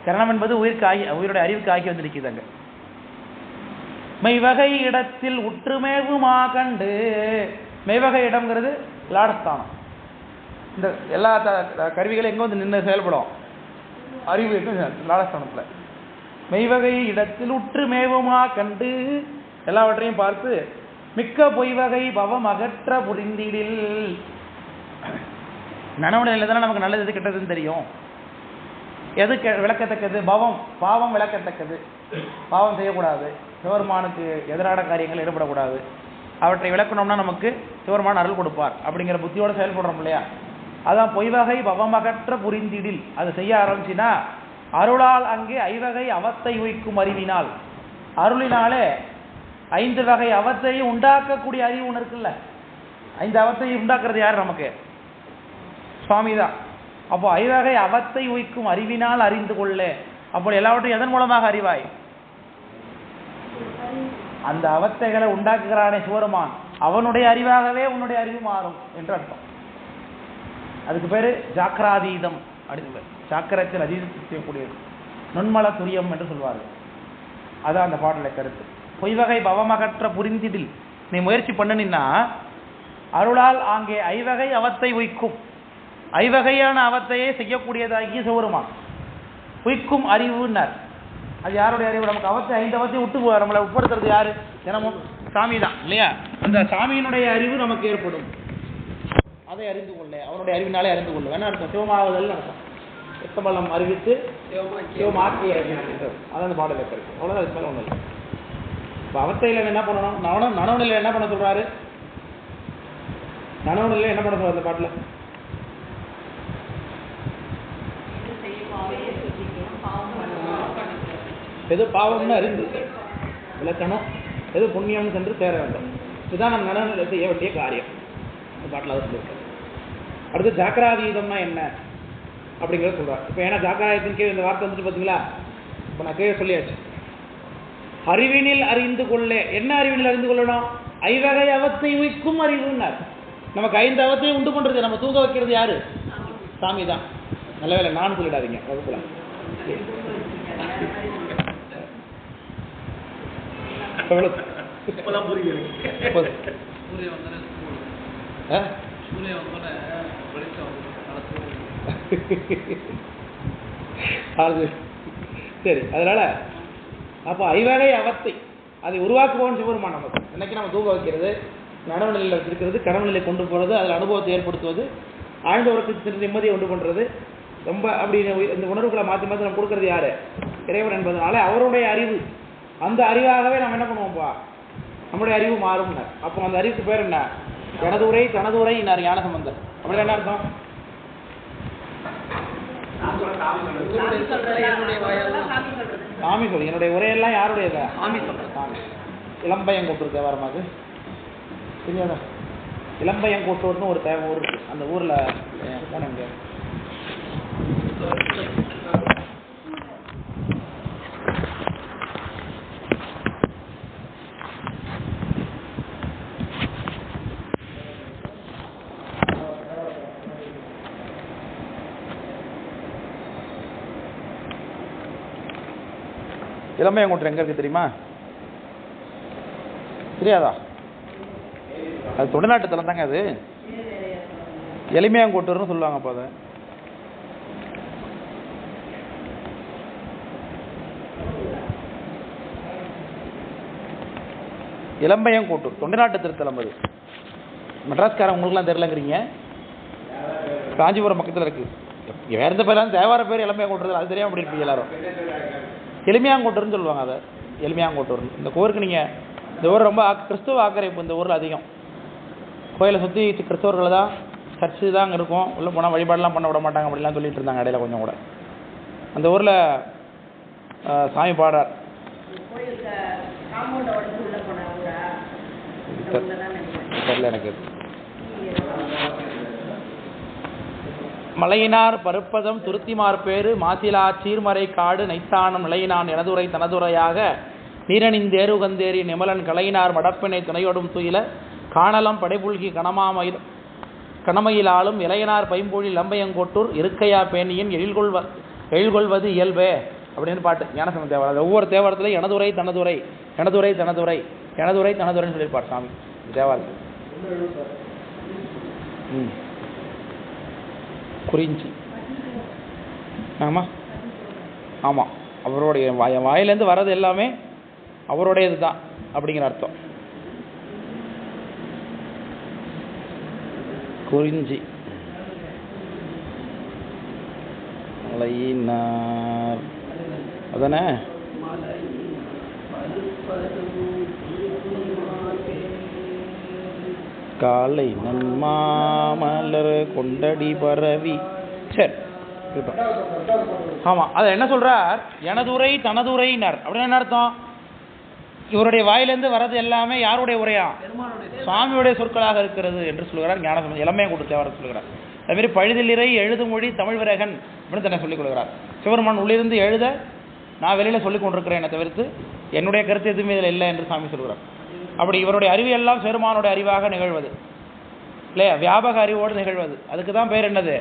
கரணம் என்பது உயிருடைய அறிவுக்கு ஆகி வந்து நிற்கிது. அங்கே மெய்வகை இடத்தில் உற்றுமேவுமா கண்டு. மெய்வகை இடம்ங்கிறது லாடஸ்தானம். இந்த எல்லா கருவிகளும் எங்கே வந்து நின்று செயல்படும்? அறிவு லாடஸ்தானத்தில். மெய்வகை இடத்தில் உற்றுமேவுமா கண்டு, எல்லாவற்றையும் பார்த்து மிக்க பொய்வகை பவம் அகற்ற புரிந்திடில். நனவு நிலையில் தானே நமக்கு நல்லது எது கெட்டதுன்னு தெரியும். எது விளக்கத்தக்கது? பாவம் விளக்கத்தக்கது. பாவம் செய்யக்கூடாது, சிவபெருமானுக்கு எதிரான காரியங்கள் ஈடுபடக்கூடாது. அவற்றை விளக்கணும்னா நமக்கு சிவபெருமான் அருள் கொடுப்பார் அப்படிங்கிற புத்தியோடு செயல்படுறோம் இல்லையா? அதான் பொய்வகை பவமகற்ற புரிந்திடில். அது செய்ய ஆரம்பிச்சின்னா அருளால் அங்கே ஐவகை அவத்தை உய்க்கும் அறிவினால், அருளினாலே 5 வகை அவத்தையும் உண்டாக்கக்கூடிய அறிவு ஒன்று இருக்குல்ல. 5 அவத்தையும் உண்டாக்குறது யார்? நமக்கு சுவாமி தான். அப்போ ஐவகை அவத்தை உய்க்கும் அறிவினால் அறிந்து கொள்ள. அப்போ எல்லாவற்றையும் எதன் மூலமாக அறிவாய்? அந்த அவத்தைகளை உண்டாக்குகிறானே சிவபெருமான், அவனுடைய அறிவாகவே உன்னுடைய அறிவு மாறும் என்று அர்த்தம். அதுக்கு பேரு ஜாக்கிராதீதம் அப்படின்னு பேர். சாக்கரத்தில் அதீதம் செய்யக்கூடியது, நுண்மல துரியம் என்று சொல்வார்கள். அதான் அந்த பாடலை கருத்து. பொய்வகை பவமகற்ற புரிந்திடில். நீ முயற்சி பண்ணினா அருளால் அங்கே ஐவகை அவத்தை உய்க்கும். ஐவகையான அவத்தையே செய்யக்கூடியதாகிய சிவபெருமான் உய்க்கும் அறிவுன்னார். அது யாருடைய அறிவு? நமக்கு அவத்தை 5 அவத்தையும் விட்டு நம்மளை உட்படுத்துறது யாரு? தினமும் சாமி தான் இல்லையா? அந்த சாமியினுடைய அறிவு நமக்கு ஏற்படும். அதை அறிந்து கொள்ள, அவனுடைய அறிவினாலே அறிந்து கொள்ள வேணா அர்த்தம். சிவமாவதல் அர்த்தம். எத்தமலம் அறிவித்து சிவமாக்கி அறிவிக்கின்றது. அதான் அந்த பாடல் இருக்கு. அவ்வளோதான். அதுக்கு மேலே ஒன்றும் இல்லை. இப்போ அவத்தையில் என்ன பண்ணணும்? நனவு நிலையில் என்ன பண்ண சொல்றாரு? நனவு நிலையில் என்ன பண்ண சொல்றாரு அந்த பாட்டில்? எது பாவம்னு அறிந்து விளக்கணும், எது புண்ணியம்னு சென்று சேர வேண்டும். இதுதான் நம்ம நனவு நிலையை செய்ய வேண்டிய காரியம். இந்த பாட்டில் அதை சொல்லியிருக்காரு. அடுத்து ஜாக்கிராதீதம்னா என்ன அப்படிங்கிறத சொல்றாரு. இப்போ ஏன்னா ஜாக்கிராதத்தின் கீழ் இந்த வார்த்தை வந்துட்டு பார்த்தீங்களா? இப்போ நான் கீழே சொல்லியாச்சு. அறிவினில் அறிந்து கொள்ள. என்ன அறிவினில் அறிந்து கொள்ளணும்? ஐவகை அவத்தை உய்க்கும் அறிவுன்னார். நமக்கு 5 அவத்தையும் உண்டு பண்றது, நம்ம தூங்க வைக்கிறது யாரு? சாமி தான். நல்ல வேலை நான் சொல்லிடாதீங்க வகுப்புல. சரி, அதனால அப்போ ஐவகை அவத்தை அதை உருவாக்குவோம் சிவபெருமான். நமக்கு இன்னைக்கு நம்ம தூங்க வைக்கிறது, நனவு நிலையில் வச்சிருக்கிறது, கனவு நிலை கொண்டு போகிறது, அதில் அனுபவத்தை ஏற்படுத்துவது, ஆழ்ந்த உறக்கத்திற்கு நிம்மதியை உண்டு பண்ணுறது, ரொம்ப அப்படி இந்த உணர்வுகளை மாற்றி மாற்றி நம்ம கொடுக்கறது யாரு? இறைவன் என்பதனால அவருடைய அறிவு, அந்த அறிவாகவே நம்ம என்ன பண்ணுவோம்ப்பா? நம்முடைய அறிவு மாறும். அப்போ அந்த அறிவுக்கு பேர் என்ன? எனதுரை தனதுரை ஞான சம்பந்தர். அப்படி என்ன அர்த்தம்? சாமி சொல்லு. என்னுடைய உரையெல்லாம் யாருடையதா? சாமி. இளம்பையங்கோட்டூர் தேவாரமாக்கு தெரியாதா? இளம்பையங்கோட்டூர்னு ஒரு ஊர் இருக்கு. அந்த ஊர்ல போன முடியாது. இளம்பையங்கோட்டூர் எங்க இருக்கு தெரியுமா? தெரியாதா? அது தொண்டநாட்டுத்தலம் தாங்க. அது எளிமையாங்கோட்டூர்னு சொல்லுவாங்க. அப்போ அதை இளம்பையங்கோட்டூர் தொண்டநாட்டு திருத்தலம். அது மெட்ராஸ்காரன் உங்களுக்குலாம் தெரியலங்கிறீங்க. காஞ்சிபுரம் பக்கத்தில் இருக்கு. வேற எந்த பேர்? தேவார பேர் இளம்பையங்கோட்டூர். அது தெரியாம அப்படி இருப்பீங்க எல்லாரும். எளிமையாங்கோட்டூர்னு சொல்லுவாங்க. அதை எளிமையாங்கோட்டூர். இந்த ஊருக்கு நீங்கள் இந்த ஊர் ரொம்ப கிறிஸ்துவ ஆக்கிரமிப்பு இந்த ஊரில் அதிகம். கோயிலை சுற்றி கிறிஸ்தவர்கள் தான், சர்ச்சு தான் அங்கே இருக்கும். உள்ளே போனால் வழிபாடெல்லாம் பண்ண விட மாட்டாங்க அப்படிலாம் சொல்லிட்டு இருந்தாங்க இடையில கொஞ்சம் கூட. அந்த ஊரில் சாமி பாடுறார். தெரியல எனக்கு. மலையினார் பருப்பதம் துருத்திமார் பேரு மாசிலா சீர்மறை காடு நைத்தானம் நிலையினான் எனதுரை தனதுரையாக நீரணிந்தேருகந்தேரி நிமலன் கலையினார் மடப்பினை துணையோடும் துயில காணலம் படைபுல்கி கணமையிலாலும் இளையனார் பைம்பொழி இளம்பையங்கோட்டூர் இருக்கையா பேணியின் எழில்கொள்வது இயல்பே அப்படின்னு பாட்டு ஞானசம்பந்த தேவாரம். ஒவ்வொரு தேவாரத்துலையும் எனதுரை தனதுரை எனதுரை தனதுரை எனதுரை தனதுரைன்னு சொல்லியிருப்பார் சாமி தேவாரத்தில். குறிஞ்சி. ஆமாம் ஆமாம், அவருடைய வாயிலேருந்து வர்றது எல்லாமே அவருடையது தான் அப்படிங்கிற அர்த்தம். குறிஞ்சி மலையினார் அதானே. காலை நன்மாமலர் கொண்டடி பரவி. சரி, ஆமாம், அதை என்ன சொல்றார்? எனதுரை தனதுரையினர் அப்படின்னு என்ன அர்த்தம்? இவருடைய வாயிலிருந்து வர்றது எல்லாமே யாருடைய உரையா? சுவாமியுடைய சொற்களாக இருக்கிறது என்று சொல்கிறார் ஞானசம்பந்தர். இளமையை கொடுத்து தேவாரம் சொல்கிறார். அதேமாதிரி பழுதிலிறை எழுதுமொழி தமிழ் விரகன் அப்படின்னு தன்னை சொல்லிக் கொள்கிறார். சிவருமான் உள்ளிருந்து எழுத நான் வெளியில் சொல்லிக் கொண்டிருக்கிறேன் தவிர்த்து என்னுடைய கருத்து எதுவுமே இதில் இல்லை என்று சாமி சொல்கிறார். அப்படி இவருடைய அறிவு எல்லாம் சிவருமானுடைய அறிவாக நிகழ்வது இல்லையா, வியாபக அறிவோடு நிகழ்வது. அதுக்கு தான் பேர் என்னது?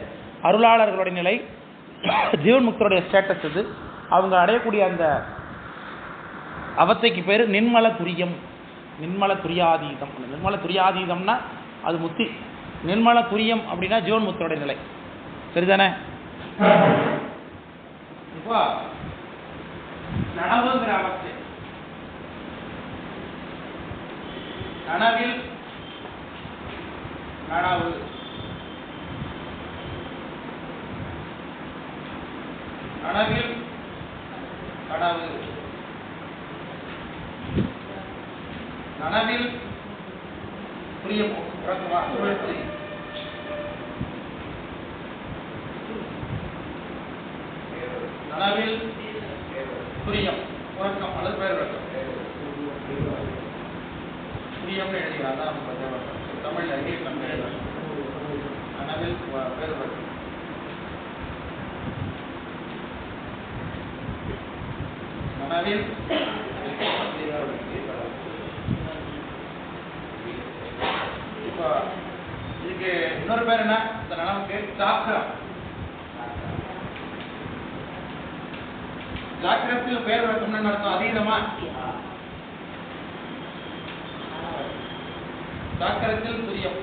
அருளாளர்களுடைய நிலை, ஜீவன் முக்தருடைய ஸ்டேட்டஸ். இது அவங்க அடையக்கூடிய அந்த அவத்தைக்கு பேர் நின்மல துரியம், நின்மல துரியாதீதம். நின்மல துரியாதீதம்னா அது முத்தி. நிர்மல துரியம் அப்படின்னா ஜீவன் முக்தருடைய நிலை. சரிதானே? இப்போ நனவுங்கிற அவஸ்தை, நனவில் நனவு, நனவில் கனவு, நனவில் புரியும் நனவில் புரியம் உறக்கம் அல்லது பேர் விளக்கம். புரியம்னு எழுதிக்கிறார், அதான் நம்ம தமிழ்ல இங்கிலீஷ் பேர் நனவில் பேர் விளக்கம். நனவில் இப்போ இதுக்கு இன்னொரு பேர் என்ன? இந்த நனவுக்கு சாக்கிரம். ஜாக்கிரத்தில் பேர் விளக்கம்னு அர்த்தம். அதீதமா ஜாக்கிரத்தில் துரியம்.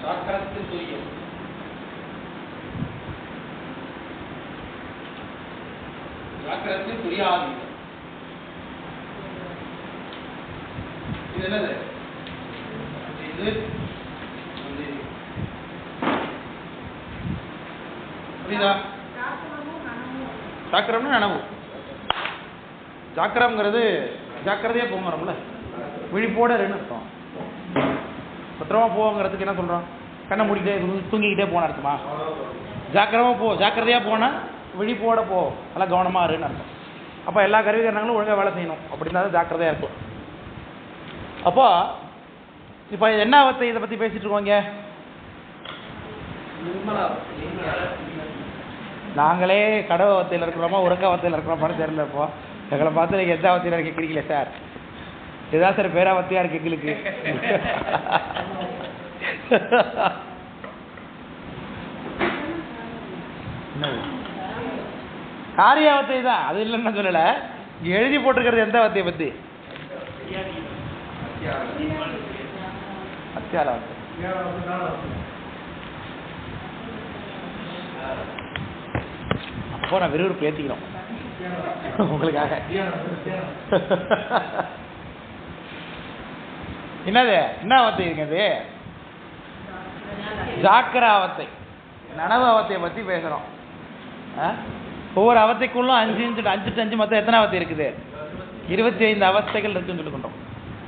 ஜாக்கிரத்தில் துரியம், ஜாக்கிரத்தில் துரியாதீதம். இது என்னது? இது புரியுதா? ஜாக்கிரம்னு நனவு. ஜாக்கிரம்ங்கிறது ஜாக்கிரதையே போங்கிறோம்ல, விழிப்போட ரெண்டு அர்த்தம். பத்திரமா போங்கிறதுக்கு என்ன சொல்றோம்? கண்ணை மூடிட்டே தூங்கிக்கிட்டே போன அர்த்தமா? ஜாக்கிரமா போ, ஜாக்கிரதையா போனா விழிப்போட போ, நல்லா கவனமா இருன்னு அர்த்தம். அப்போ எல்லா கருவிகரணங்களும் ஒழுங்காக வேலை செய்யணும், அப்படின்னா தான் ஜாக்கிரதையா இருக்கும். அப்போ இப்போ என்ன அவத்தை இதை பற்றி பேசிட்டு இருக்கோங்க? நாங்களே கடவு அவத்தையில் இருக்கிறோமா உறக்க அவத்தையில் இருக்கிறோமான்னு தெரியல. இப்போ எங்களை பார்த்து நீங்கள் எந்த அவத்தையில் கேட்குறீங்களே சார், இதுதான் சார் பேராவத்தையா இருக்கு எங்களுக்கு. காரியாவத்தை தான், அது இல்லைன்னு சொல்லலை. எழுதி போட்டிருக்கிறது எந்த அவத்தையை பற்றி? அத்தியாராவத்தை. அப்போ நான் விறுவிறுப்பு ஏற்றிக்கிறோம் உங்களுக்காக. என்னது என்ன அவத்தை இருக்குது? ஜாக்கிராவத்தை, நனவு அவத்தையை பற்றி பேசுகிறோம். ஒவ்வொரு அவத்தைக்குள்ளும் 5 மொத்தம் எத்தனை அவத்தை இருக்குது? 25 அவஸ்தைகள் இருக்குன்னு சொல்லிக்கொண்டோம்.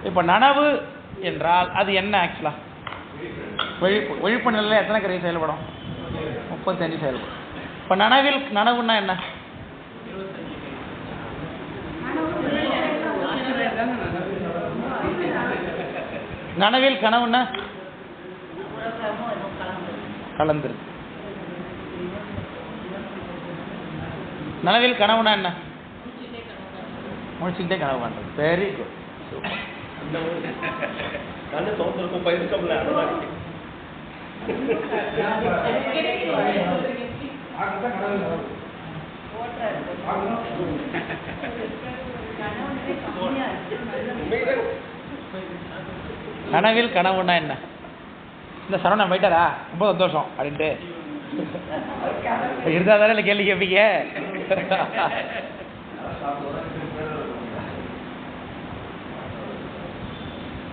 இப்போ நனவு என்றால் அது என்ன? ஆக்சுவலா விழிப்பு நிலையில் எத்தனை கருவி செயல்படும்? 35 செயல்படும். இப்போ நனவில் நனவுன்னா என்ன? நனவில் கனவுன்னா கலந்துரு. நனவில் கனவுனா என்ன? முழிச்சுக்கிட்டே கனவு பண்ணுறது. Very good. கனவில் கனவுன்னா என்ன? இந்த சரவணன் போயிட்டாரா ரொம்ப சந்தோஷம் அப்படின்ட்டு இருந்தா தானே இல்லை கேள்வி கேட்பீங்க.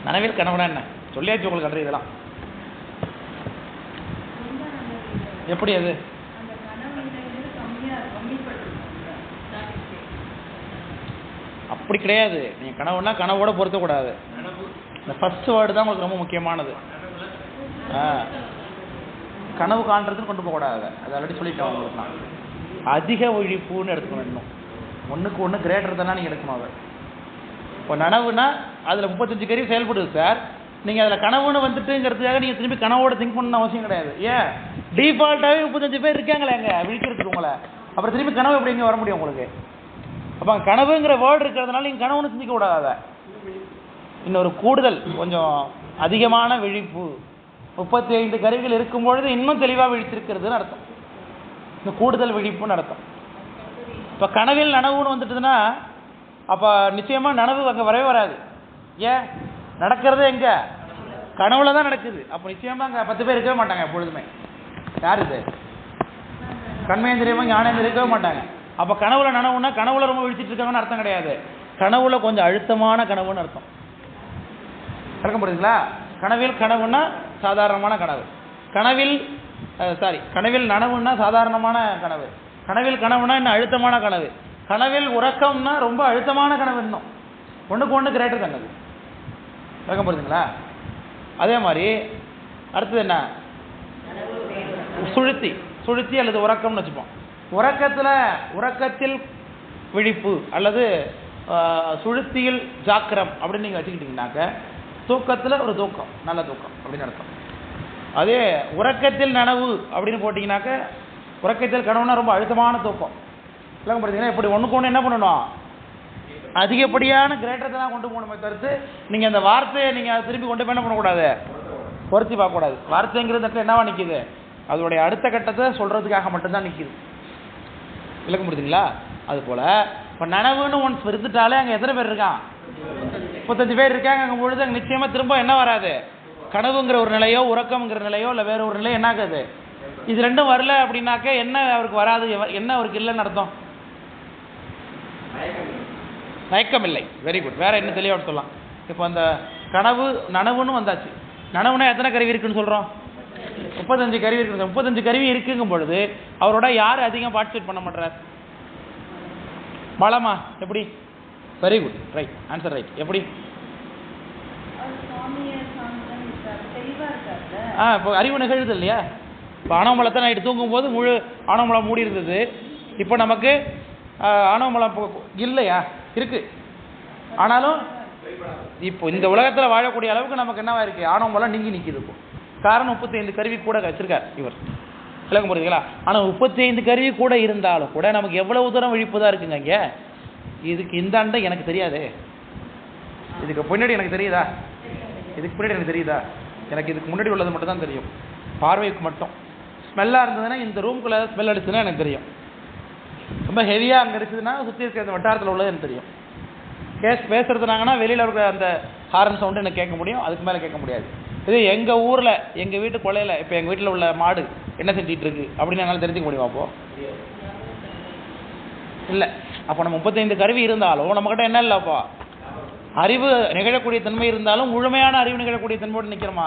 கனவில் கனவுனா என்ன சொல்லியாச்சு உங்களுக்கு கட்டுறது இதெல்லாம். எப்படி அது? அப்படி கிடையாது. நீங்கள் கனவுன்னா கனவோட பொருத்தக்கூடாது. இந்த ஃபர்ஸ்ட் வேர்டு தான் உங்களுக்கு ரொம்ப முக்கியமானது. கனவு காண்றதுன்னு கொண்டு போகக்கூடாது. அது ஆல்ரெடி சொல்லிட்டேன் உங்களுக்கு. நான் அதிக விழிப்புன்னு எடுத்துக்கணும். இன்னும் ஒன்றுக்கு ஒன்று கிரேட்டர் தானே நீங்கள் எடுக்கணும். அதை இப்போ நனவுனா அதில் 35 கருவி செயல்படுது சார். நீங்கள் அதில் கனவுன்னு வந்துட்டுங்கிறதுக்காக நீங்கள் திரும்பி கனவோட திங்க் பண்ணணும்னு அவசியம் கிடையாது. ஏன் டிஃபால்ட்டாகவே 35 பேர் இருக்காங்களே அங்கே விழிக்கிறதுக்கு உங்களை. அப்புறம் திரும்பி கனவு எப்படி இங்கே வர முடியும் உங்களுக்கு? அப்போ கனவுங்கிற வேர்டு இருக்கிறதுனால நீங்கள் கனவுன்னு சிந்திக்க கூடாது. இன்னொரு கூடுதல் கொஞ்சம் அதிகமான விழிப்பு 35 கருவிகள் இருக்கும்பொழுது இன்னும் தெளிவாக விழித்திருக்கிறதுன்னு அர்த்தம். இந்த கூடுதல் விழிப்புன்னு அர்த்தம். இப்போ கனவில் நனவுன்னு வந்துட்டுதுன்னா அப்போ நிச்சயமாக நனவு அங்கே வரவே வராது. ஏன் நடக்கிறதே எங்கே? கனவுல தான் நடக்குது. அப்போ நிச்சயமாக அங்கே 10 பேர் இருக்கவே மாட்டாங்க எப்பொழுதுமே. யார் இது? கண்மேந்திரியமாக ஞானேந்திரம் இருக்கவே மாட்டாங்க. அப்போ கனவுல நனவுன்னா கனவுல ரொம்ப விழிச்சிட்டு இருக்காங்கன்னு அர்த்தம் கிடையாது. கனவுல கொஞ்சம் அழுத்தமான கனவுன்னு அர்த்தம். கணக்க முடியுங்களா? கனவில் கனவுன்னா சாதாரணமான கனவு. கனவில் நனவுன்னா சாதாரணமான கனவு. கனவில் கனவுனா இன்னும் அழுத்தமான கனவு. கனவில் உறக்கம்னா ரொம்ப அழுத்தமான கனவு. இன்னும் ஒன்றுக்கு ஒன்று கிரேட்டர் கனவு. கணக்க முடியுதுங்களா? அதே மாதிரி அடுத்தது என்ன? சுழுத்தி அல்லது உறக்கம்னு வச்சுப்போம். உறக்கத்தில் விழிப்பு அல்லது சுழுத்தியில் ஜாக்கிரம் அப்படின்னு நீங்கள் வச்சுக்கிட்டீங்கன்னாக்க தூக்கத்தில் ஒரு தூக்கம், நல்ல தூக்கம் அப்படின்னு அர்த்தம். அதே உறக்கத்தில் நனவு அப்படின்னு போட்டிங்கனாக்க உறக்கத்தில் கனவுனா ரொம்ப அழுத்தமான தூக்கம். இல்லை பார்த்தீங்கன்னா இப்படி ஒன்றுக்கு ஒன்று என்ன பண்ணணும்? அதிகப்படியான கிரேட்டத்தை தான் கொண்டு போகணுமே தவிர்த்து நீங்கள் அந்த வார்த்தையை நீங்கள் அதை திருப்பி கொண்டு போய் என்ன பண்ணக்கூடாது? பொருத்தி பார்க்கக்கூடாது. வார்த்தைங்கிறது என்னவா நிற்கிது? அதோடைய அடுத்த கட்டத்தை சொல்கிறதுக்காக மட்டும்தான் நிற்கிது. விளக்க முடியுதுங்களா? அதுபோல் இப்போ நனவுன்னு ஒன்ஸ் இருந்துட்டாலே அங்கே எத்தனை பேர் இருக்கான்? 35 பேர் இருக்காங்க. அங்கே பொழுது அங்கே நிச்சயமாக திரும்ப என்ன வராது? கனவுங்கிற ஒரு நிலையோ உறக்கம்ங்கிற நிலையோ இல்லை வேற ஒரு நிலையோ என்ன ஆகுது? இது ரெண்டும் வரல அப்படின்னாக்க என்ன அவருக்கு வராது? என்ன அவருக்கு இல்லைன்னு அர்த்தம்? மயக்கம் இல்லை. Very good. வேற என்ன தெளிவாக சொல்லலாம்? இப்போ அந்த நனவுன்னு வந்தாச்சு. நனவுனா எத்தனை கருவி இருக்குன்னு சொல்கிறோம்? 35 கருவி இருக்கு. 35 கருவி இருக்குங்கும் பொழுது அவரோட யார் அதிகம் பார்ட்டிசிபேட் பண்ண மாட்டார்? பாலாமா எப்படி? Very good. Right answer. Right. எப்படி? இப்போ அறிவு நிகழ்வுது இல்லையா? இப்போ ஆணவமலத்தை நைட்டு தூங்கும்போது முழு ஆணவமலம் மூடி இருந்தது. இப்போ நமக்கு ஆணவமலம் இல்லையா? இருக்கு. ஆனாலும் இப்போ இந்த உலகத்தில் வாழக்கூடிய அளவுக்கு நமக்கு என்னவா இருக்கு? ஆணவமலம் நீங்கி நிற்கிது. இப்போ காரணம் 35 கருவி கூட வச்சிருக்கார் இவர். விளக்க முடியுதுங்களா? ஆனால் 35 கருவி கூட இருந்தாலும் கூட நமக்கு எவ்வளவு தூரம் விழிப்பு தான் இருக்குங்க. இங்கே இதுக்கு இந்த ஆண்டை எனக்கு தெரியாது. இதுக்கு பின்னாடி எனக்கு தெரியுதா? இதுக்கு பின்னாடி எனக்கு தெரியுதா? எனக்கு இதுக்கு முன்னாடி உள்ளது மட்டும் தான் தெரியும். பார்வைக்கு மட்டும். ஸ்மெல்லாக இருந்ததுன்னா இந்த ரூம்குள்ளே ஸ்மெல் அடிச்சுன்னா எனக்கு தெரியும். ரொம்ப ஹெவியாக அங்கே இருக்குதுன்னா சுற்றி இருக்கிற அந்த வட்டாரத்தில் உள்ளது எனக்கு தெரியும். பேசுறதுனாங்கன்னா வெளியில் இருக்கிற அந்த ஹாரன் சவுண்டு எனக்கு கேட்க முடியும். அதுக்கு மேலே கேட்க முடியாது. இது எங்கள் ஊரில் எங்கள் வீட்டு கொலையில் இப்போ எங்கள் வீட்டில் உள்ள மாடு என்ன செஞ்சிட்டு இருக்கு அப்படின்னு என்னால் தெரிஞ்சுக்க முடியுமா? அப்போ இல்லை. அப்போ நம்ம 35 கருவி இருந்தாலும் நம்மக்கிட்ட என்ன இல்லைப்பா? அறிவு நிகழக்கூடிய தன்மை இருந்தாலும் முழுமையான அறிவு நிகழக்கூடிய தன்மையோடு நிற்கிறோமா?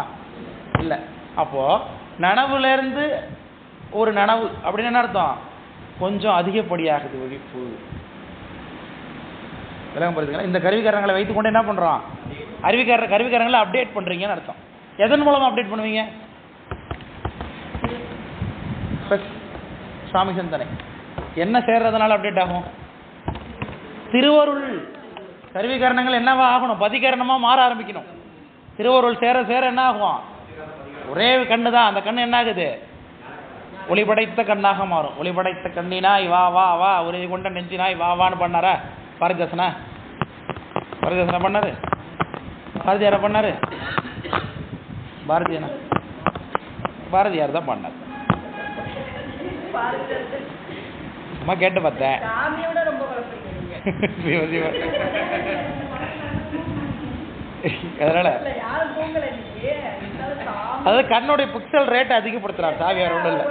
இல்லை. அப்போது நனவுலேருந்து ஒரு நனவு அப்படின்னு என்ன அர்த்தம்? கொஞ்சம் அதிகப்படியாகுது விழிப்பு. விளக்கம் புரியுதுங்களா? இந்த கருவிக்காரங்களை வைத்துக்கொண்டு என்ன பண்ணுறோம்? கருவிக்காரங்களை அப்டேட் பண்ணுறீங்கன்னு அர்த்தம். எதன் மூலமாக அப்டேட் பண்ணுவீங்க? சுவாமி சிந்தனை என்ன சேர்றதுனால அப்டேட் ஆகும்? திருவருள். கருவிகரணங்கள் என்னவா ஆகணும்? பதிகரணமாக மாற ஆரம்பிக்கணும். திருவருள் சேர சேர என்ன ஆகும்? ஒரே கண்ணு தான். அந்த கண்ணு என்ன ஆகுது? ஒளிபடைத்த கண்ணாக மாறும். ஒளிபடைத்த கண்ணினாய் வா வா வா, உறுதி கொண்ட நெஞ்சினாய் வா வான்னு பண்ணாரா பாரதிதாசனா? பாரதிதாசன் பண்ணாரு, பாரதியாரா பண்ணாரு, பாரதியார் தான் பண்ணார். சும்மா கேட்டு பார்த்தேன். அதனால அதாவது கண்ணுடைய பிக்சல் ரேட் அதிகப்படுத்துறாரு சாவியார். ஒன்றும் இல்லை,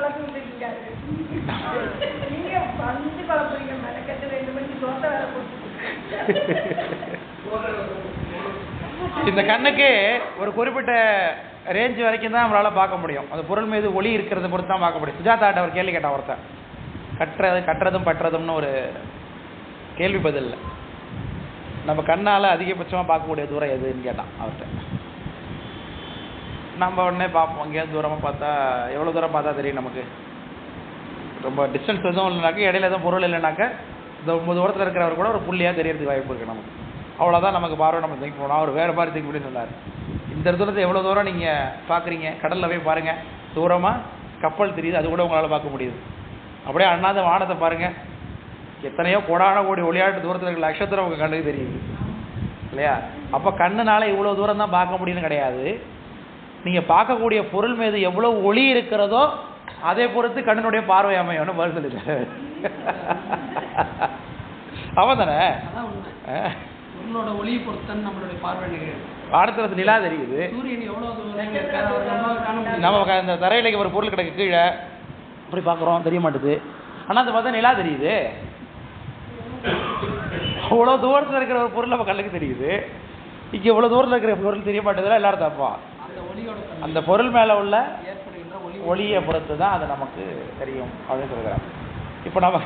இந்த கண்ணுக்கு ஒரு குறிப்பிட்ட ரேஞ்ச் வரைக்கும் தான் நம்மளால பார்க்க முடியும். அந்த பொருள் மீது ஒளி இருக்கிறத பொறுத்து தான் பார்க்க முடியும். சுஜாதாட்ட ஒரு கேள்வி கேட்டான் ஒருத்தன், கட்டுறதும் பட்டுறதும்னு ஒரு கேள்வி பதில் இல்லை, நம்ம கண்ணால் அதிகபட்சமாக பார்க்கக்கூடிய தூரம் எதுன்னு கேட்டான் அவர்கிட்ட. நம்ம உடனே பார்ப்போம், எங்கேயாவது தூரமாக பார்த்தா எவ்வளோ தூரம் பார்த்தா தெரியும் நமக்கு. ரொம்ப டிஸ்டன்ஸ் எதுவும் இல்லைனாக்கா, இடையில எதுவும் பொருள் இல்லைனாக்கா இந்த 9 தூரத்தில் இருக்கிறவர் கூட ஒரு புள்ளியாக தெரியறதுக்கு வாய்ப்பு இருக்குது நமக்கு. அவ்வளோதான் நமக்கு பார்வை நம்ம திங்க் போனோம். அவர் வேறு மாதிரி திங்க் பண்ணி சொன்னார், இந்த தூரத்தை எவ்வளோ தூரம் நீங்கள் பார்க்குறீங்க, கடலில் போய் பாருங்கள், தூரமாக கப்பல் தெரியுது, அது கூட உங்களால் பார்க்க முடியுது. அப்படியே அண்ணாத வானத்தை பாருங்கள், எத்தனையோ கோடான கோடி ஒளியாட்டு தூரத்தில் இருக்கிற நட்சத்திரம் உங்கள் கண்ணுக்கு தெரியுது இல்லையா. அப்போ கண்ணுனால இவ்வளோ தூரம் தான் பார்க்க முடியும்னு கிடையாது. நீங்கள் பார்க்கக்கூடிய பொருள் மீது எவ்வளோ ஒளி இருக்கிறதோ அதை பொறுத்து கண்ணினுடைய பார்வை அமையும்னு பதில் சொல்லிட்டாரு. அவன் தானே பொருளோட ஒளியை பொறுத்து நம்மளுடைய பார்வை. வானத்துல நிலா தெரியுது, நம்ம இந்த தரையில ஒரு பொருள் கிடக்கு கீழே அப்படி பார்க்குறோம், தெரிய மாட்டுது. ஆனால் அதை பார்த்தா நிலா தெரியுது. அவ்வளோ தூரத்தில் இருக்கிற ஒரு பொருள் நம்ம கண்ணுக்கு தெரியுது, இங்கே இவ்வளோ தூரத்தில் இருக்கிற பொருள் தெரிய மாட்டேதுல எல்லாரும் தப்பா. அந்த பொருள் மேலே உள்ள ஒளியை பொறுத்து தான் அது நமக்கு தெரியும் அப்படின்னு சொல்கிறாங்க. இப்போ நம்ம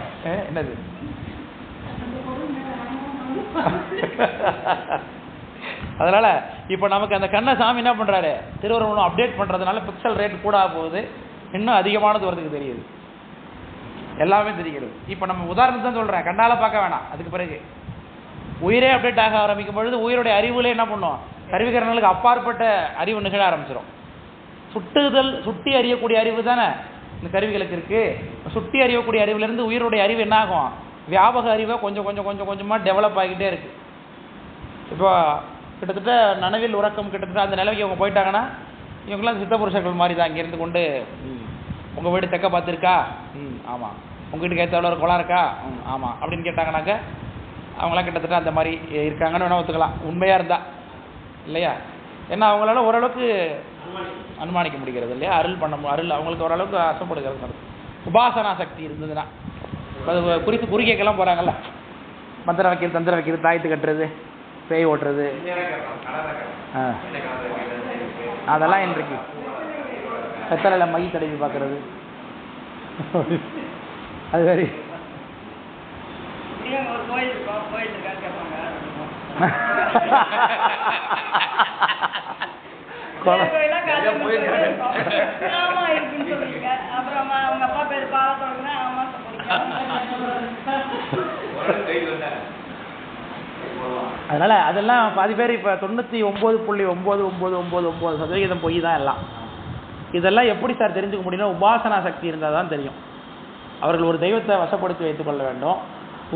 என்னது அதனால இப்போ நமக்கு அந்த கண்ணை சாமி என்ன பண்ணுறாரு, திருவருவம் அப்டேட் பண்ணுறதுனால பிக்சல் ரேட் கூட போகுது, இன்னும் அதிகமான தூரத்துக்கு தெரியுது, எல்லாமே தெரிகிறது. இப்போ நம்ம உதாரணத்தை தான் சொல்கிறேன், கண்ணால் பார்க்க வேணாம். அதுக்கு பிறகு உயிரே அப்டேட் ஆக ஆரம்பிக்கும் பொழுது உயிரோடைய அறிவுலே என்ன பண்ணும், கருவிகரணங்களுக்கு அப்பாற்பட்ட அறிவு நிகழ ஆரம்பிச்சிடும். சுட்டி அறியக்கூடிய அறிவு தானே இந்த கருவிகளுக்கு இருக்குது. சுட்டி அறியக்கூடிய அறிவுலேருந்து உயிரோடைய அறிவு என்ன ஆகும், வியாபக அறிவை கொஞ்சமாக டெவலப் ஆகிக்கிட்டே இருக்குது. இப்போ கிட்டத்தட்ட நனவில் உறக்கம் கிட்டத்தட்ட அந்த நிலைக்கு அவங்க போயிட்டாங்கன்னா, இவங்கெல்லாம் சித்த புருஷர்கள் மாதிரி தான். இங்கேருந்து கொண்டு உங்கள் வீடு தெக்க பார்த்துருக்கா, ஆமாம், உங்கள் வீட்டுக்கு ஏற்ற ஒரு குளம் இருக்கா, ஆமாம் அப்படின்னு கேட்டாங்கன்னாக்க அவங்களாம் கிட்டத்தட்ட அந்த மாதிரி இருக்காங்கன்னு வேணால் ஒத்துக்கலாம், உண்மையாக இருந்தால் இல்லையா. ஏன்னா அவங்களால ஓரளவுக்கு அனுமானிக்க முடிகிறது இல்லையா, அருள் அவங்களுக்கு ஓரளவுக்கு அசப்படுகிறது. உபாசனா சக்தி இருந்ததுன்னா அது குறித்து குறுக்கேக்கெல்லாம் போகிறாங்கல்ல, மந்திரம் வைக்கிறது, தந்திரம் வைக்கிறது, தாயத்து கட்டுறது, பேய் ஓட்டுறது, அதெல்லாம் இன்றைக்கு வெத்தலையில் மை தடவி பார்க்கறது, அது சரி. அதனால அதெல்லாம் பாதி பேர் இப்போ 99.9999% பொய் தான் எல்லாம். இதெல்லாம் எப்படி சார் தெரிஞ்சுக்க முடியும்னா, உபாசனா சக்தி இருந்தால் தான் தெரியும். அவர்கள் ஒரு தெய்வத்தை வசப்படுத்தி வைத்துக் கொள்ள வேண்டும்.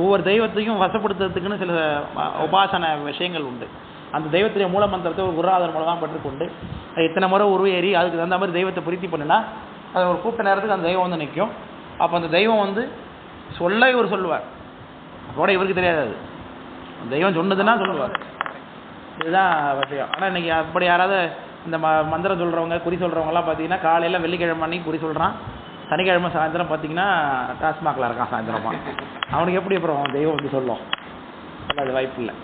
ஒவ்வொரு தெய்வத்தையும் வசப்படுத்துறதுக்குன்னு சில உபாசன விஷயங்கள் உண்டு. அந்த தெய்வத்துடைய மூல மந்திரத்தை ஒரு குருநாதர் மூலமாக பெற்றுக்கொண்டு இத்தனை முறை உருவேறி அதுக்கு தகுந்த மாதிரி தெய்வத்தை பிரித்தி பண்ணினா அது ஒரு கூப்பிட்ட நேரத்துக்கு அந்த தெய்வம் வந்து நிற்கும். அப்போ அந்த தெய்வம் வந்து இவர் சொல்லுவார், அப்போட இவருக்கு தெரியாது, அது தெய்வம் சொன்னதுன்னா சொல்லுவார். இதுதான் விஷயம். ஆனால் இன்றைக்கி அப்படி யாராவது இந்த மந்திரம் சொல்கிறவங்க, குறி சொல்கிறவங்கலாம் பார்த்தீங்கன்னா காலையில் வெள்ளிக்கிழமை அன்னைக்கு குறி சொல்கிறான், சனிக்கிழமை சாயந்தரம் பார்த்தீங்கன்னா டாஸ்மாகில் இருக்கான் சாயந்தரமாக. அவனுக்கு எப்படி அப்புறம் தெய்வம் வந்து சொல்லும்? அது வாய்ப்பு இல்லை.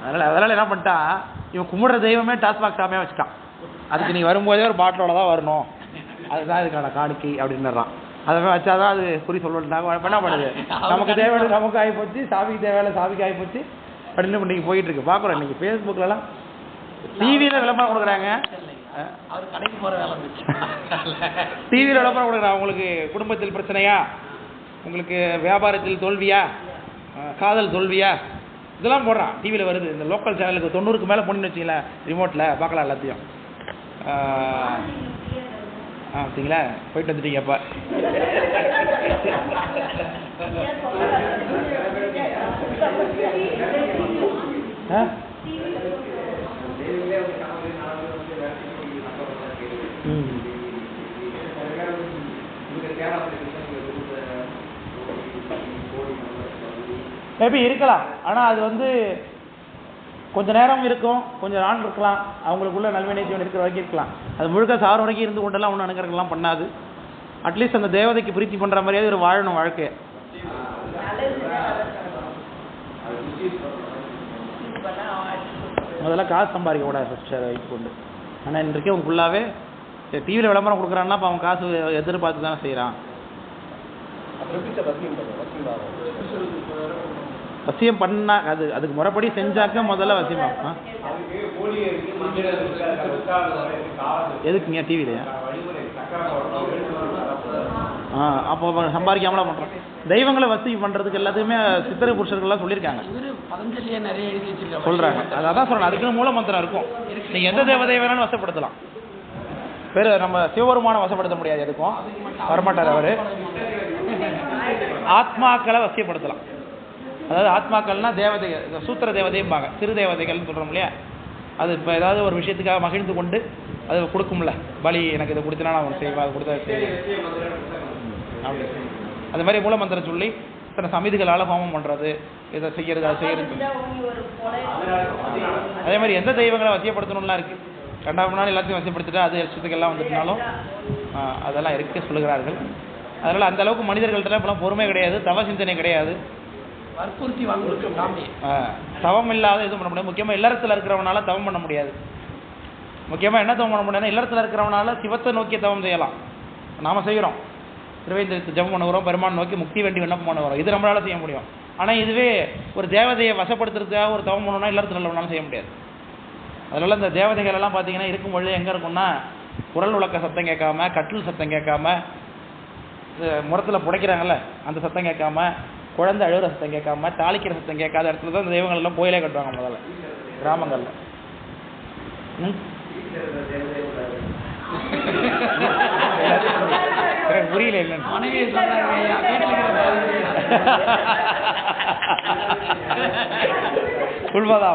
அதனால் என்ன பண்ணிட்டான், இவன் கும்பிடுற தெய்வமே டாஸ்மாக் சாமியாக வச்சுட்டான். அதுக்கு நீ வரும்போதே ஒரு பாட்டிலோட தான் வரணும், அதுதான் இதுக்கான காணிக்கை அப்படின்னுறான். அதை வச்சாதான் அது குறி சொல்லணுன்னாங்க. என்ன பண்ணுது, நமக்கு தேவையான நமக்கு ஆகிப்போச்சு, சாமிக்கு தேவையான சாமிக்கு ஆகிப்போச்சு அப்படின்னு இன்னைக்கு போயிட்டு இருக்கு. பார்க்குறோம் இன்னைக்கு ஃபேஸ்புக்கிலலாம் டிவியில் விளம்பரம் கொடுக்குறாங்க, அவர் கடைக்கு போகிற வேலை இருந்துச்சு, டிவியில் விளம்பரம் கொடுக்குறாங்க. உங்களுக்கு குடும்பத்தில் பிரச்சனையா, உங்களுக்கு வியாபாரத்தில் தோல்வியா, காதல் தோல்வியா, இதெல்லாம் போடுறான். டிவியில் வருது. இந்த லோக்கல் சேனலுக்கு 90க்கு மேலே பொண்ணு வச்சிங்களேன், ரிமோட்டில் பார்க்கலாம் எல்லாத்தையும். அப்படிங்களா, போயிட்டு வந்துட்டீங்க அப்போ. மேபி இருக்கலாம். ஆனால் அது வந்து கொஞ்ச நேரம் இருக்கும், கொஞ்சம் நாள் இருக்கலாம், அவங்களுக்குள்ள நல்வினை ஜீவன் இருக்கிற வரைக்கும் இருக்கலாம். அது முழுக்க சார் வரைக்கும் இருந்து கொண்டெல்லாம் ஒன்றும் அணுகிறலாம் பண்ணாது. அட்லீஸ்ட் அந்த தேவதைக்கு பிரீத்தி பண்ணுற மாதிரியாவது ஒரு வாழணும் வாழ்க்கையை. முதல்ல காசு சம்பாதிக்க கூடாது ஃபஸ்ட்டு வைத்து கொண்டு. ஆனால் இன்றைக்கு அவங்க ஃபுல்லாகவே டிவியில் விளம்பரம் கொடுக்குறான்னா அப்போ அவன் காசு எதிர்பார்த்து தானே செய்கிறான். வசியம் பண்ணா அதுக்கு முறைப்படி செஞ்சாக்க முதல்ல வசியமாகும். எதுக்குங்க டிவிலையா? அப்போ சம்பாதிக்காமலாம் பண்ணுறோம். தெய்வங்களை வசதி பண்ணுறதுக்கு எல்லாத்துக்குமே சித்திரை புருஷர்கள்லாம் சொல்லியிருக்காங்க, சொல்கிறாங்க. அதான் சொல்கிறேன், அதுக்குன்னு மூல மந்திரம் இருக்கும். நீங்கள் எந்த தேவதையை வேணாலும் வசப்படுத்தலாம். பேர் நம்ம சிவபெருமான வசப்படுத்த முடியாது, எதுக்கும் வரமாட்டார் அவர். ஆத்மாக்களை வசியப்படுத்தலாம். அதாவது ஆத்மாக்கள்னா தேவதை, சூத்திர தேவதையும்பாங்க, சிறு தேவதைகள்னு சொல்கிறோம் இல்லையா. அது இப்போ ஏதாவது ஒரு விஷயத்துக்காக மகிழ்ந்து கொண்டு அது கொடுக்கும்ல, பலி எனக்கு இதை கொடுத்தனா நான் அவனுக்கு செய்வேன், அது கொடுத்தா செய்வேன் அப்படி. அது மாதிரி மூலமந்திரம் சொல்லி இத்தனை சமிதிகளால் ஹோமம் பண்ணுறது, இதை செய்கிறது, அதை செய்கிறது. அதே மாதிரி எந்த தெய்வங்களை வசியப்படுத்தணும்லாம் இருக்குது. ரெண்டாவது நாள் எல்லாத்தையும் வசியப்படுத்திட்டு அது இஷ்டத்துக்கெல்லாம் வந்துட்டுனாலும் அதெல்லாம் இருக்க சொல்லுகிறார்கள். அதனால் அந்த அளவுக்கு மனிதர்கள்ட்ட இப்போலாம் பொறுமை கிடையாது, தவ சிந்தனை கிடையாது, வற்புறுத்தி வாங்க. தவம் இல்லாத எதுவும் பண்ண முடியாது. முக்கியமாக இல்லறத்தில் இருக்கிறவனால தவம் பண்ண முடியாது. முக்கியமாக என்ன தவம் பண்ண முடியாதுன்னா, இல்லறத்தில் இருக்கிறவனால சிவத்தை நோக்கி தவம் செய்யலாம். நாம் செய்கிறோம், திருவேந்திரத்து ஜபம் பண்ணுறோம், பெருமான் நோக்கி முக்தி வேண்டி விண்ணப்பம் பண்ண வரோம், இது நம்மளால செய்ய முடியும். ஆனால் இதுவே ஒரு தேவதையை வசப்படுத்துறதுக்காக ஒரு தவம் பண்ணணும்னா இல்லறத்தில் உள்ளவனாலும் செய்ய முடியாது. அதனால இந்த தேவதைகள் எல்லாம் பார்த்தீங்கன்னா இருக்கும் பொழுது எங்கே இருக்கும்னா, குரல் உலக்க சத்தம் கேட்காம, கட்டில் சத்தம் கேட்காம, முரத்தில் புடைக்கிறாங்கல்ல அந்த சத்தம் கேட்காம, குழந்தை அழுகிற சத்தம் கேட்காம, தாளிக்கிற சத்தம் கேட்காத இடத்துல தான் இந்த தெய்வங்கள் எல்லாம் கோயிலே கட்டுவாங்க முதல்ல கிராமங்கள்ல. புரியல என்னன்னு உள்வதா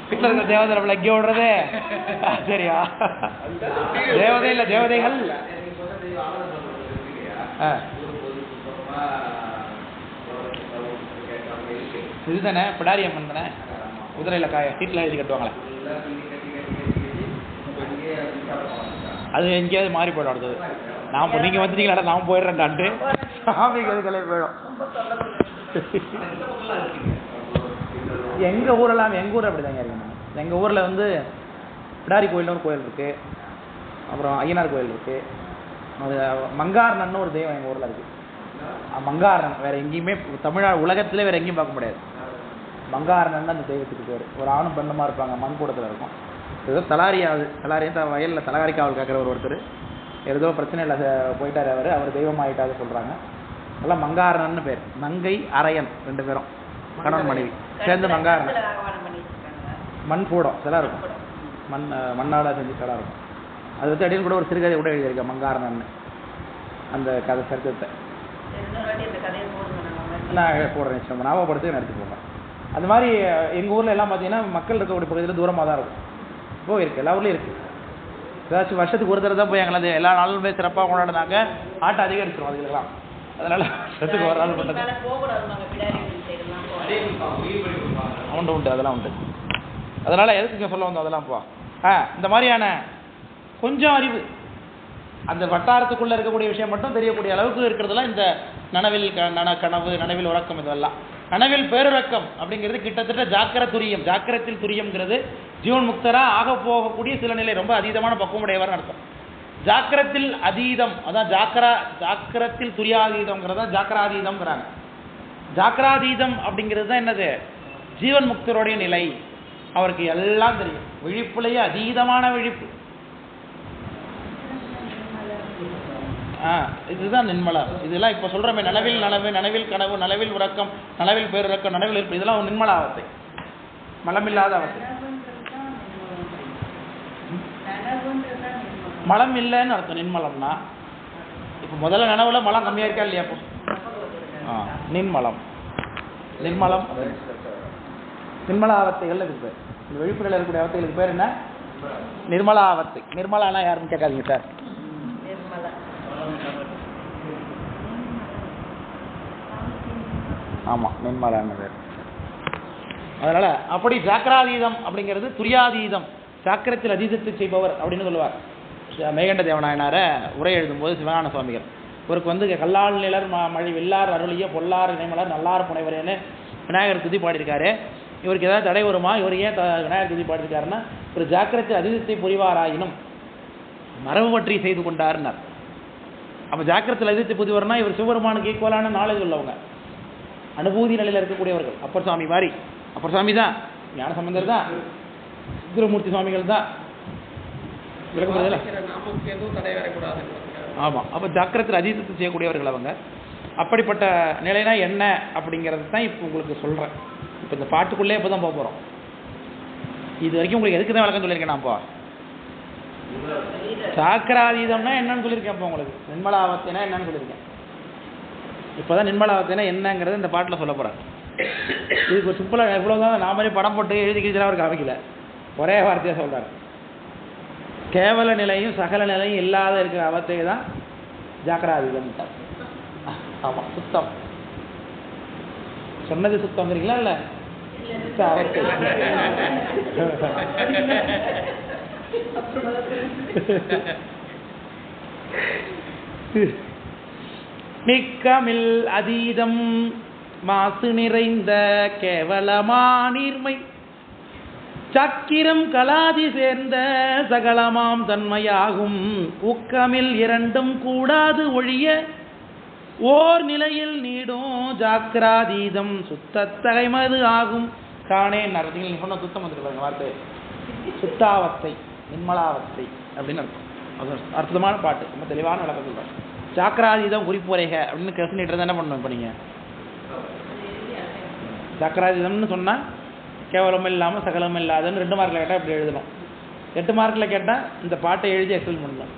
வீட்டில் இருக்கிற தேவதை நம்மளை எங்கே விடுறதே சரியா? தேவதை இல்லை, தேவதைகள். இதுதானே பிடாரி அம்மன் தானே, குதிரையில் சீட்டில் எழுதி கட்டுவாங்களே, அது எங்கேயாவது மாறி போயிடும். அடுத்தது நான் நீங்கள் வந்துட்டீங்களா, நான் போயிடுறேன்டான்ட்டு சாமிக்கு அது கிளம்பி போயிடும். எங்கள் ஊரெல்லாம், எங்கள் ஊர் அப்படி தாங்க இருக்கணும். எங்கள் ஊரில் வந்து பிடாரி கோயில்னு ஒரு கோயில் இருக்குது, அப்புறம் ஐயனார் கோயில் இருக்குது, மங்காரணன்னு ஒரு தெய்வம் எங்கள் ஊரில் இருக்குது. மங்காரணன் வேறு எங்கேயுமே தமிழ்நாடு உலகத்திலே வேறு எங்கேயும் பார்க்க முடியாது. மங்காரணன் அந்த தெய்வத்துக்கு பேர். ஒரு ஆணும் பெண்ணுமா இருப்பாங்க, மண் கூடத்தில் இருக்கும். ஏதோ தலாரியும் வயலில் தலகாரி காவல் கேட்குற ஒருத்தர் ஏதோ பிரச்சனை இல்லை போயிட்டார், அவர் தெய்வமாயிட்டாரு சொல்கிறாங்க. அதெல்லாம் மங்காரணன்னு பேர். மங்கை அரையன் ரெண்டு பேரும் கணவன் மனைவி சேர்ந்து மங்காரணன். மண் கூடம் சில இருக்கும், மண்ணால் செஞ்சு சில இருக்கும். அது வந்து அடியில் கூட ஒரு சிறுகதை கூட எழுதியிருக்கேன் மங்காரணன்னு, அந்த கதை சரித்திரத்தை நான் போடுறேன், நிச்சயம் ஞாபகப்படுத்தி நடத்தி போகிறேன். அந்த மாதிரி எங்கள் ஊரில் எல்லாம் பார்த்தீங்கன்னா மக்கள் இருக்கக்கூடிய பகுதியில் தூரமாக தான் இருக்கும். இப்போ இருக்குது, எல்லா ஊர்லேயும் இருக்குது. ஏதாச்சும் வருஷத்துக்கு ஒரு தடவை தான் போய் எங்களை எல்லா நாளுமே சிறப்பாக கொண்டாடினாங்க, ஆட்டம் அதிகரிச்சிடும் அதுக்கெல்லாம். அதனால் வருஷத்துக்கு ஒரு நாள் பண்ணுறது உண்டு, அதெல்லாம் உண்டு. அதனால் எதுக்கு சொல்ல வந்தோம் அதெல்லாம் போ. இந்த மாதிரியான கொஞ்சம் அறிவு அந்த வட்டாரத்துக்குள்ளே இருக்கக்கூடிய விஷயம் மட்டும் தெரியக்கூடிய அளவுக்கு இருக்கிறதுலாம் இந்த நனவில் கனவு, நனவில் உறக்கம், இதெல்லாம். நனவில் பேருறக்கம் அப்படிங்கிறது கிட்டத்தட்ட ஜாக்கிர துரியம். ஜாக்கிரத்தில் துரியம்ங்கிறது ஜீவன் முக்தராக ஆக போகக்கூடிய சில நிலை, ரொம்ப அதீதமான பக்குவமுடையவர்னு அர்த்தம். ஜாக்கிரத்தில் அதீதம், அதான் ஜாக்கிரத்தில் துரியாதீதம்ங்கிறது தான் ஜாக்கிராதீதம்ங்கிறாங்க. ஜாக்கிராதீதம் அப்படிங்கிறது தான் என்னது? ஜீவன் முக்தருடைய நிலை. அவருக்கு எல்லாம் தெரியும், விழிப்புலேயே அதீதமான விழிப்பு. இதுதான் நின்மலம். இதெல்லாம் இப்போ சொல்கிறோமே, நனவில் நனவு, நனவில் கனவு, நனவில் உறக்கம், நனவில் பேருறக்கம், நனவில் இருப்பு, இதெல்லாம் ஒரு நின்மல அவஸ்தை, மலமில்லாத அவஸ்தை. மலம் இல்லைன்னு அர்த்தம் நின்மலம்னா. இப்போ முதல்ல நனவுல மலம் கம்மியாக இருக்கா இல்லையா? இப்போ நின்மலம், நிர்மலம், நிர்மலாவத்தைகள் இதுக்கு பேர். இந்த விழிப்புகளில் இருக்கக்கூடிய அவத்தைகளுக்கு பேர் என்ன? நிர்மலாவத்தை. நிர்மலானா யாருன்னு கேட்காதீங்க சார். ஆமாம், நின்மலான்னு பேர். அதனால் அப்படி சாக்கராதீதம் அப்படிங்கிறது துரியாதீதம், சாக்கரத்தில் அதீதத்தை செய்பவர் அப்படின்னு சொல்லுவார். மேகண்ட தேவநாயனாரை உரை எழுதும்போது சிவஞான சுவாமிகள் இவருக்கு வந்து கல்லால் நிலர் மழை வெள்ளார் அருளிய பொல்லார் இணைமலர் நல்லார் புனைவரேன்னு விநாயகர் துதி பாடியிருக்காரு. இவருக்கு ஏதாவது தடை வருமா? இவர் ஏன் விநாயகர் துதி பாடியிருக்காருன்னா, ஒரு ஜாக்கிரத்தில் அதீதத்தை புரிவாராயினும் மரபு பற்றி செய்து கொண்டாருன்னார். அப்போ ஜாக்கிரத்தில் அதீதத்தை புரிவர்னா இவர் சிவபெருமானுக்கு ஈக்குவலான நாலேஜ் உள்ளவங்க, அனுபூதி நிலையில் இருக்கக்கூடியவர்கள். அப்பர் சுவாமி மாதிரி, அப்பர் சுவாமி தான், ஞான சம்பந்தர் தான், சுந்தரமூர்த்தி சுவாமிகள் தான். நமக்கு எதுவும் தடை வரக்கூடாது. ஆமாம், அப்போ ஜாக்கிரத்தில் அதீதத்தை செய்யக்கூடியவர்கள் அவங்க. அப்படிப்பட்ட நிலைனா என்ன அப்படிங்கிறது தான் இப்போ உங்களுக்கு சொல்கிறேன். இப்போ இந்த பாட்டுக்குள்ளே இப்போ தான் போக போகிறோம். இது வரைக்கும் உங்களுக்கு எதுக்கு தான் விளக்கம் சொல்லியிருக்கேன். நான் இப்போ சாக்கராதீதம்னா என்னன்னு சொல்லியிருக்கேன். இப்போ உங்களுக்கு நிர்மலாவத்தினா என்னன்னு சொல்லியிருக்கேன். இப்போ தான் நிர்மலாவத்தினா என்னங்கிறது இந்த பாட்டில் சொல்ல போகிறேன். இதுக்கு ஒரு சிம்பிளாக எவ்வளோதான் நான் மாதிரி படம் போட்டு எழுதி கிழிச்சலாம் அவர் காமிக்கல, ஒரே வார்த்தையாக சொல்கிறார். கேவல நிலையும் சகல நிலையும் இல்லாத இருக்கிற அவத்தை தான் ஜாக்கிராதீதம். ஆமாம், சுத்தம். சொன்னது சுத்தம்ங்கிறீங்களா? இல்லை, அவத்தை. நிக்கமில் அதீதம் மாசு நிறைந்த கேவலமா நீர்மை சக்கிரம் கலாதி சேர்ந்த சகலமாம் தன்மையாகும். ஊக்கமில் இரண்டும் கூடாது ஒழிய ஓர் நிலையில் நீடும் ஜாக்கிராதீதம் சுத்த தகைமது ஆகும். காணேன் நீங்கள் சொன்ன சுத்தம் வந்துருக்காங்க வார்த்தை, சுத்தாவத்தை நிர்மலாவத்தை அப்படின்னு அர்த்தம். அது அற்புதமான பாட்டு, ரொம்ப தெளிவான விளக்கம் சொல்கிறேன். ஜாக்கிராதீதம் குறிப்புரைக அப்படின்னு கசினிட்டு இருந்தால் என்ன பண்ணணும்? இப்போ நீங்கள் ஜாக்கிராதீதம்னு சொன்னால் கேவலம் இல்லாமல் சகலம் இல்லாதன்னு 2 மார்க்கில் கேட்டால் இப்படி எழுதணும். 8 மார்க்கில் கேட்டால் இந்த பாட்டை எழுதி எக்ஸ்பிளைன் பண்ணணும்.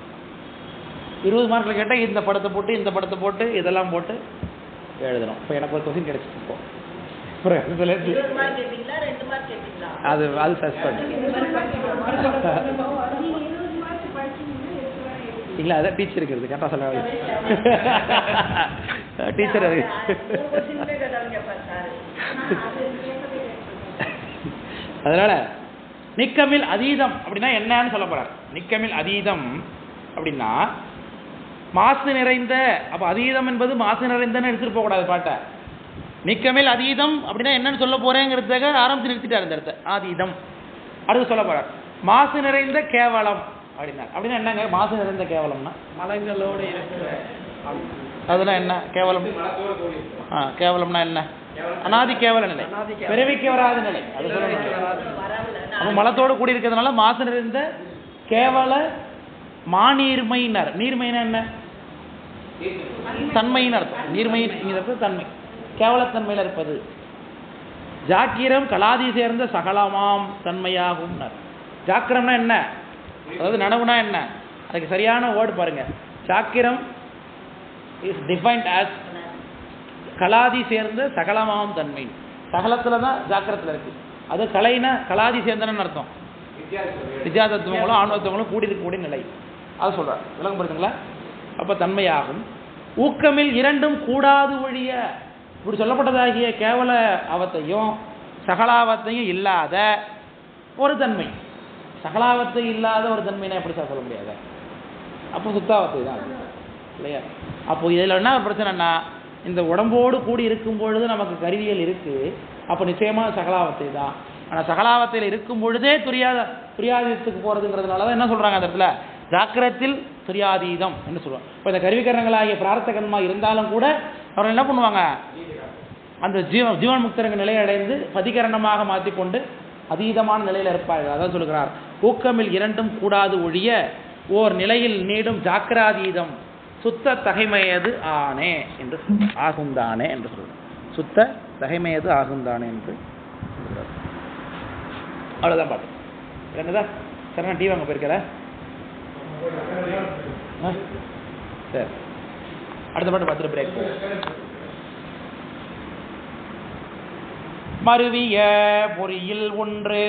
20 மார்க்கில் கேட்டால் இந்த படத்தை போட்டு இந்த படத்தை போட்டு இதெல்லாம் போட்டு எழுதணும். இப்போ எனக்கு ஒரு கொஸ்டின் கிடைச்சிட்டு இப்போ அது அது சஸ்பெண்ட் இல்லை, அதான் டீச்சர் இருக்கிறது கரெக்டாக சொல்ல டீச்சர் அது. அதனால நிக்கமில் அதீதம் அப்படின்னா என்னன்னு சொல்ல போறார். நிக்கமில் அதீதம் அப்படின்னா மாசு நிறைந்த, அப்ப அதீதம் என்பது மாசு நிறைந்தன்னு எடுத்துட்டு போக கூடாது பாட்டை. நிக்கமில் அதீதம் அப்படின்னா என்னன்னு சொல்ல போறேங்கிறதுக்காக ஆரம்பிச்சு நிறுத்திட்டார் இந்த இடத்த. அதீதம் அடுத்து சொல்ல போறார் மாசு நிறைந்த கேவலம் அப்படின்னா. அப்படின்னா என்னங்க மாசு நிறைந்த கேவலம்னா? மலங்களோடு இருக்கிற அதெல்லாம் என்ன கேவலம்? கேவலம்னா என்ன? அனாதி கேவல நிலை, பிறவிக்கு வராத நிலை. அது அப்போ மலத்தோடு கூடி இருக்கிறதுனால மாசு நிறைந்த கேவல மாநீர்மையினர். நீர்மைனா என்ன? தன்மைன்னு அர்த்தம். நீர்மைங்கிறது தன்மை, கேவலத்தன்மையில் இருப்பது. ஜாக்கிரம் கலாதி சேர்ந்த சகலமாம் தன்மையாகும். ஜாக்கிரம்னா என்ன? அதாவது நனவுனா என்ன? அதுக்கு சரியான வேர்டு பாருங்க. ஜாக்கிரம் இஸ் டிஃபைன்ட் ஆஸ் கலாதி சேர்ந்த சகலமாம் தன்மை. சகலத்தில் தான் ஜாக்கிரத்தில் இருக்கு. அது கலைனா கலாதி சேர்ந்தனன்னு அர்த்தம். வித்யாதத்துவங்களும் ஆன்மத்துவங்களும் கூடிய நிலை, அது சொல்றார். விளக்கம் புரியுதுங்களா? அப்போ தன்மையாகும். ஊக்கமில் இரண்டும் கூடாது ஒழிய, இப்படி சொல்லப்பட்டதாகிய கேவல அவத்தையும் சகலாவத்தையும் இல்லாத ஒரு தன்மை. சகலாவத்தை இல்லாத ஒரு தன்மைனா எப்படி சார் சொல்ல முடியாது? அப்போ சுத்தாவத்தை தான் இல்லையா? அப்போ இதில் என்ன பிரச்சனைனா, இந்த உடம்போடு கூடி இருக்கும் பொழுது நமக்கு கருவியல் இருக்குது, அப்போ நிச்சயமாக சகலாவத்தை தான். ஆனால் சகலாவத்தையில் இருக்கும் பொழுதே துரியாதீதத்துக்கு போகிறதுங்கிறதுனால தான் என்ன சொல்கிறாங்க அந்த இடத்துல ஜாக்கிரத்தில் துரியாதீதம் என்று சொல்லுவாங்க. இப்போ இந்த கருவிகரணங்களாகிய பிரார்த்த கர்மா இருந்தாலும் கூட அவர்கள் என்ன பண்ணுவாங்க, அந்த ஜீவன் முக்தரங்க நிலையை அடைந்து பதிகரணமாக மாற்றிக்கொண்டு அதீதமான நிலையில் இருப்பார்கள். அதான் சொல்லுகிறார், ஊக்கமில் இரண்டும் கூடாது ஒழிய ஓர் நிலையில் நீடும் ஜாக்கிராதீதம் சுத்த தகைமையது ஆனே என்று ஆகுந்தானே என்று சொல்கிறார். சுத்த தகைமையது ஆகுந்தானே என்று சொல்கிறார். அவ்வளோதான் பாட்டு. என்னதான் சரி, நான் டீ வாங்க போயிருக்கல. சரி, அடுத்த பாட்டு பார்த்துட்டு பிரேக் போகும். மருவிய பொறியில் ஒன்று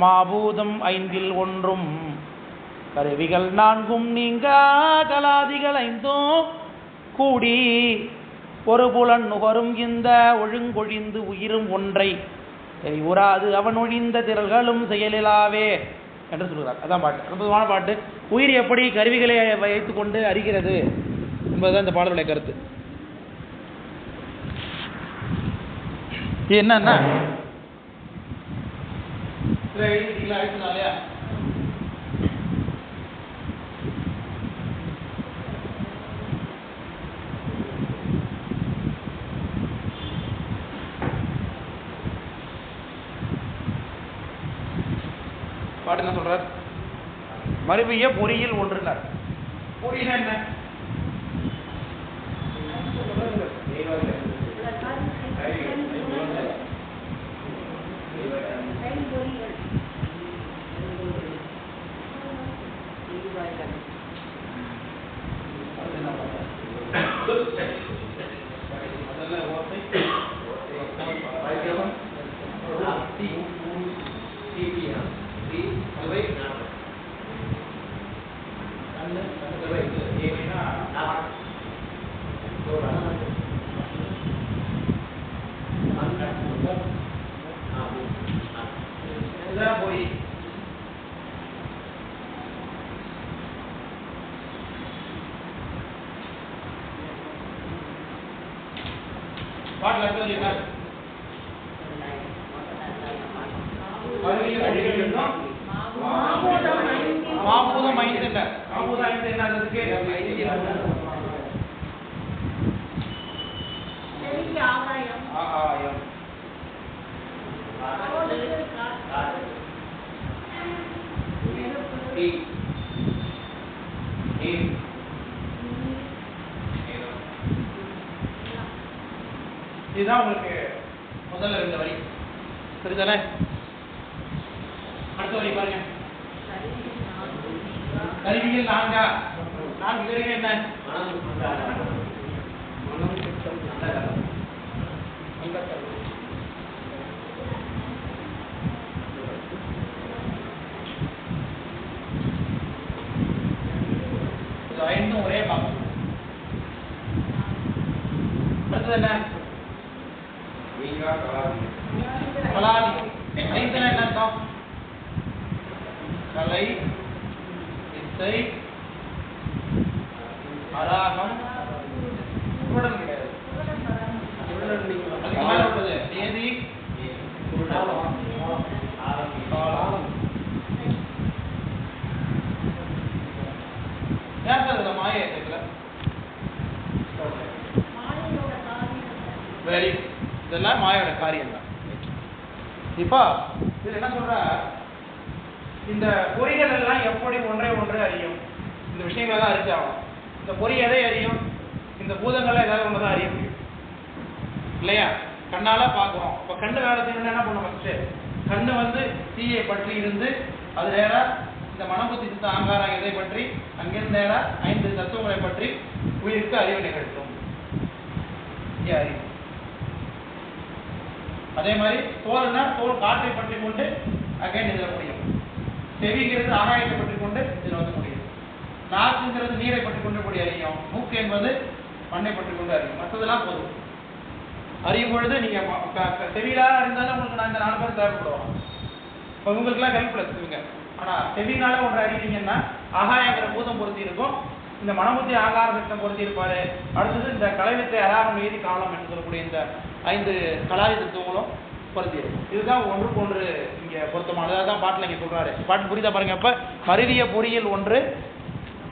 மாபூதம் ஐந்தில் ஒன்றும் கருவிகள் நான்கும் நீங்கா கலாதிகள் ஐந்தும் கூடி ஒரு புலன் நுகரும் இந்த ஒழுங்கொழிந்து உயிரும் ஒன்றை உறாது அவன் ஒழிந்த திரள்களும் செயலிலாவே என்று சொல்கிறார். அதான் பாட்டு, அற்புதமான பாட்டு. உயிர் எப்படி கருவிகளை வைத்துக் கொண்டு அறிகிறது என்பதுதான் இந்த பாடலுடைய கருத்து. என்னன்னா பாட்டு என்ன சொல்றார்? மறுவிய பொறியில் ஒன்றுனார். பொறினா என்ன? மாபூதம் ஐந்து என்ன? மாபூதம் ஐந்து என்ன? அதுக்கு ஆகாயம், இதுதான் உங்களுக்கு முதல்ல ரெண்டு வரி. சரிதானே? அடுத்த வரி பாருங்க. கருவியில் நான்கு கருவிகள் என்ன? ஐந்தும் ஒரே பாகம். அடுத்தது என்ன? கலாதி. ஐந்து என்ன அர்த்தம்? கலை, இசை, அராகம், உடல் கிடையாது. அதுக்கு மேல உள்ளது தேதி, ஏன் சார் இந்த மாய இருக்குல்ல? வெரி, இதெல்லாம் மாயோட காரியம் தான். இப்போ இதுல என்ன சொல்ற, இந்த பொறிகள் எல்லாம் எப்படி ஒன்றை ஒன்று அறியும்? இந்த விஷயங்கள் தான் அறிஞ்சாகும். இந்த பொறி எதை அறியும்? இந்த பூதங்கள்லாம் ஏதாவது ஒன்று தான் அறிய முடியும் இல்லையா? கண்ணால பார்க்குறோம். இப்போ கண்ணு வேலை செய்யணும்னா என்ன பண்ணும்? ஃபர்ஸ்ட் கண்ணு வந்து தீயை பற்றி இருந்து அது நேரா இந்த மனபுத்தி சித்த ஆங்காரம் இதை பற்றி அங்கிருந்து நேரா ஐந்து தத்துவங்களை பற்றி உயிருக்கு அறிவு நிகழ்த்தும். அறிவு. அதே மாதிரி தோல்னா தோல் காற்றை பற்றி கொண்டு அகைன் இதில் முடியும். செவிங்கிறது ஆகாயத்தை பற்றி கொண்டு இதில் வந்து முடியும். நாக்குங்கிறது நீரை பற்றி கொண்டு கூடிய அறியும். மூக்கு என்பது மண்ணை பற்றி கொண்டு அறியும். மற்றதெல்லாம் பொது அறியும் பொழுது நீங்க செவியிலாக அறிந்தாலும் உங்களுக்கு நான் இந்த 4 பேர் தேவைப்படுவோம். இப்போ உங்களுக்குலாம் ஹெல்ப்லெஸ் இவங்க. ஆனால் செவினால ஒன்று அறிவிங்கன்னா ஆகாயங்கிற பூதம் பொருத்தி இருக்கும், இந்த மனமுத்தி ஆகார சட்டம் பொருத்தி இருப்பாரு. அடுத்தது இந்த கலைவித்தை அராகம் மீதி காலம் என்று சொல்லக்கூடிய இந்த 5 கலாதி தத்துவங்களும் பொருத்தி இருக்கும். இதுதான் ஒன்றுக்கு ஒன்று இங்கே பொருத்தமானது. அதான் பாட்டில் இங்கே சொல்றாரு. பாட்டு புரியுதா பாருங்க. அப்போ மருவிய பொறியில் ஒன்று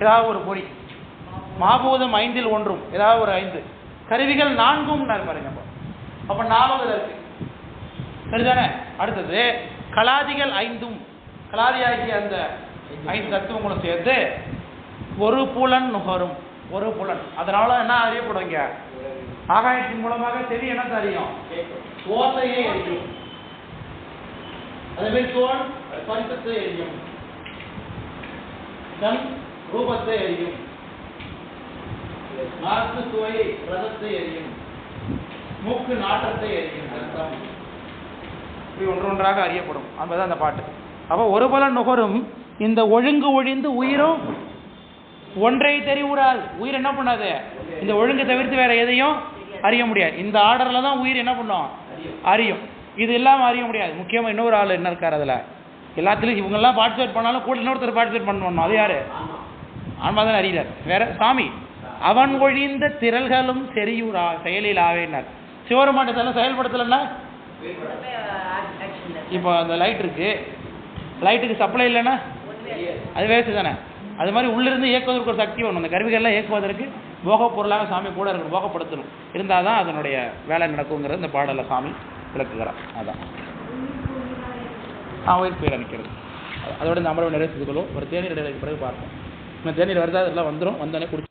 ஏதாவது ஒரு பொறி, மாபூதம் 5ல் ஒன்றும் ஏதாவது ஒரு 5, கருவிகள் 4ம் பாருங்க. அப்போ 4 இருக்கு. சரிதானே? அடுத்தது கலாதிகள் 5ம், கலாதியாகிய அந்த 5 தத்துவங்களும் சேர்த்து ஒரு புலன் நுகரும். ஒரு புலன். அதனால என்ன அறியப்படுவீங்க? ஆகாயத்தின் மூலமாக செவி என்ன அறியும்? ஓசையை அறியும். அதே மாதிரி தோல் ஸ்பரிசத்தை அறியும், கண் ரூபத்தை அறியும், நாக்கு சுவை ரசத்தை அறியும், மூக்கு நாட்டத்தை அறியும். இப்படி ஒன்றொன்றாக அறியப்படும் என்பதுதான் அந்த பாட்டு. அப்போ ஒரு புலன் நுகரும் இந்த ஒழுங்கு ஒழிந்து உயிரும் ஒன்றை தெரிவுறாது. உயிர் என்ன பண்ணாது? இந்த ஒழுங்கு தவிர்த்து வேற எதையும் அறிய முடியாது. இந்த ஆர்டரில் தான் உயிர் என்ன பண்ணும், அறியும். இது இல்லாமல் அறிய முடியாது. முக்கியமாக இன்னொரு ஆள் என்ன இருக்கார் அதில், எல்லாத்துலேயும் இவங்கெல்லாம் பார்ட்டிசிபேட் பண்ணாலும் கூட இன்னொருத்தர் பார்ட்டிசிபேட் பண்ணணும். அது யார்? ஆன்மா தான் அறிகிறார். வேற சாமி அவன் ஒழிந்த திரள்களும் செறியூரா செயலில் ஆவேனார். சிவருமாட்டத்தெல்லாம் செயல்படுத்தலைன்னா இப்போ அந்த லைட் இருக்கு, லைட்டுக்கு சப்ளை இல்லைன்னா அது வேஸ்ட் தானே. அது மாதிரி உள்ளிருந்து இயக்குவதற்கு ஒரு சக்தி வேணும். அந்த கருவிகள்லாம் இயக்குவதற்கு போக பொருளாக சாமி கூட இருக்கணும், போகப்படுத்தணும். இருந்தால் தான் அதனுடைய வேலை நடக்குங்கிறது இந்த பாடலில் சாமி விளக்குகிறார். அதான் உயிர் பேர் அணிக்கிறது. அதோட இந்த அமர்வை நிறைவு செய்து கொள்வோம். ஒரு தேநீர் இடைவெளிக்கு பிறகு பார்ப்போம். இந்த தேநீர் வருதா, இதெல்லாம் வந்துடும், வந்தோடனே குடிச்சு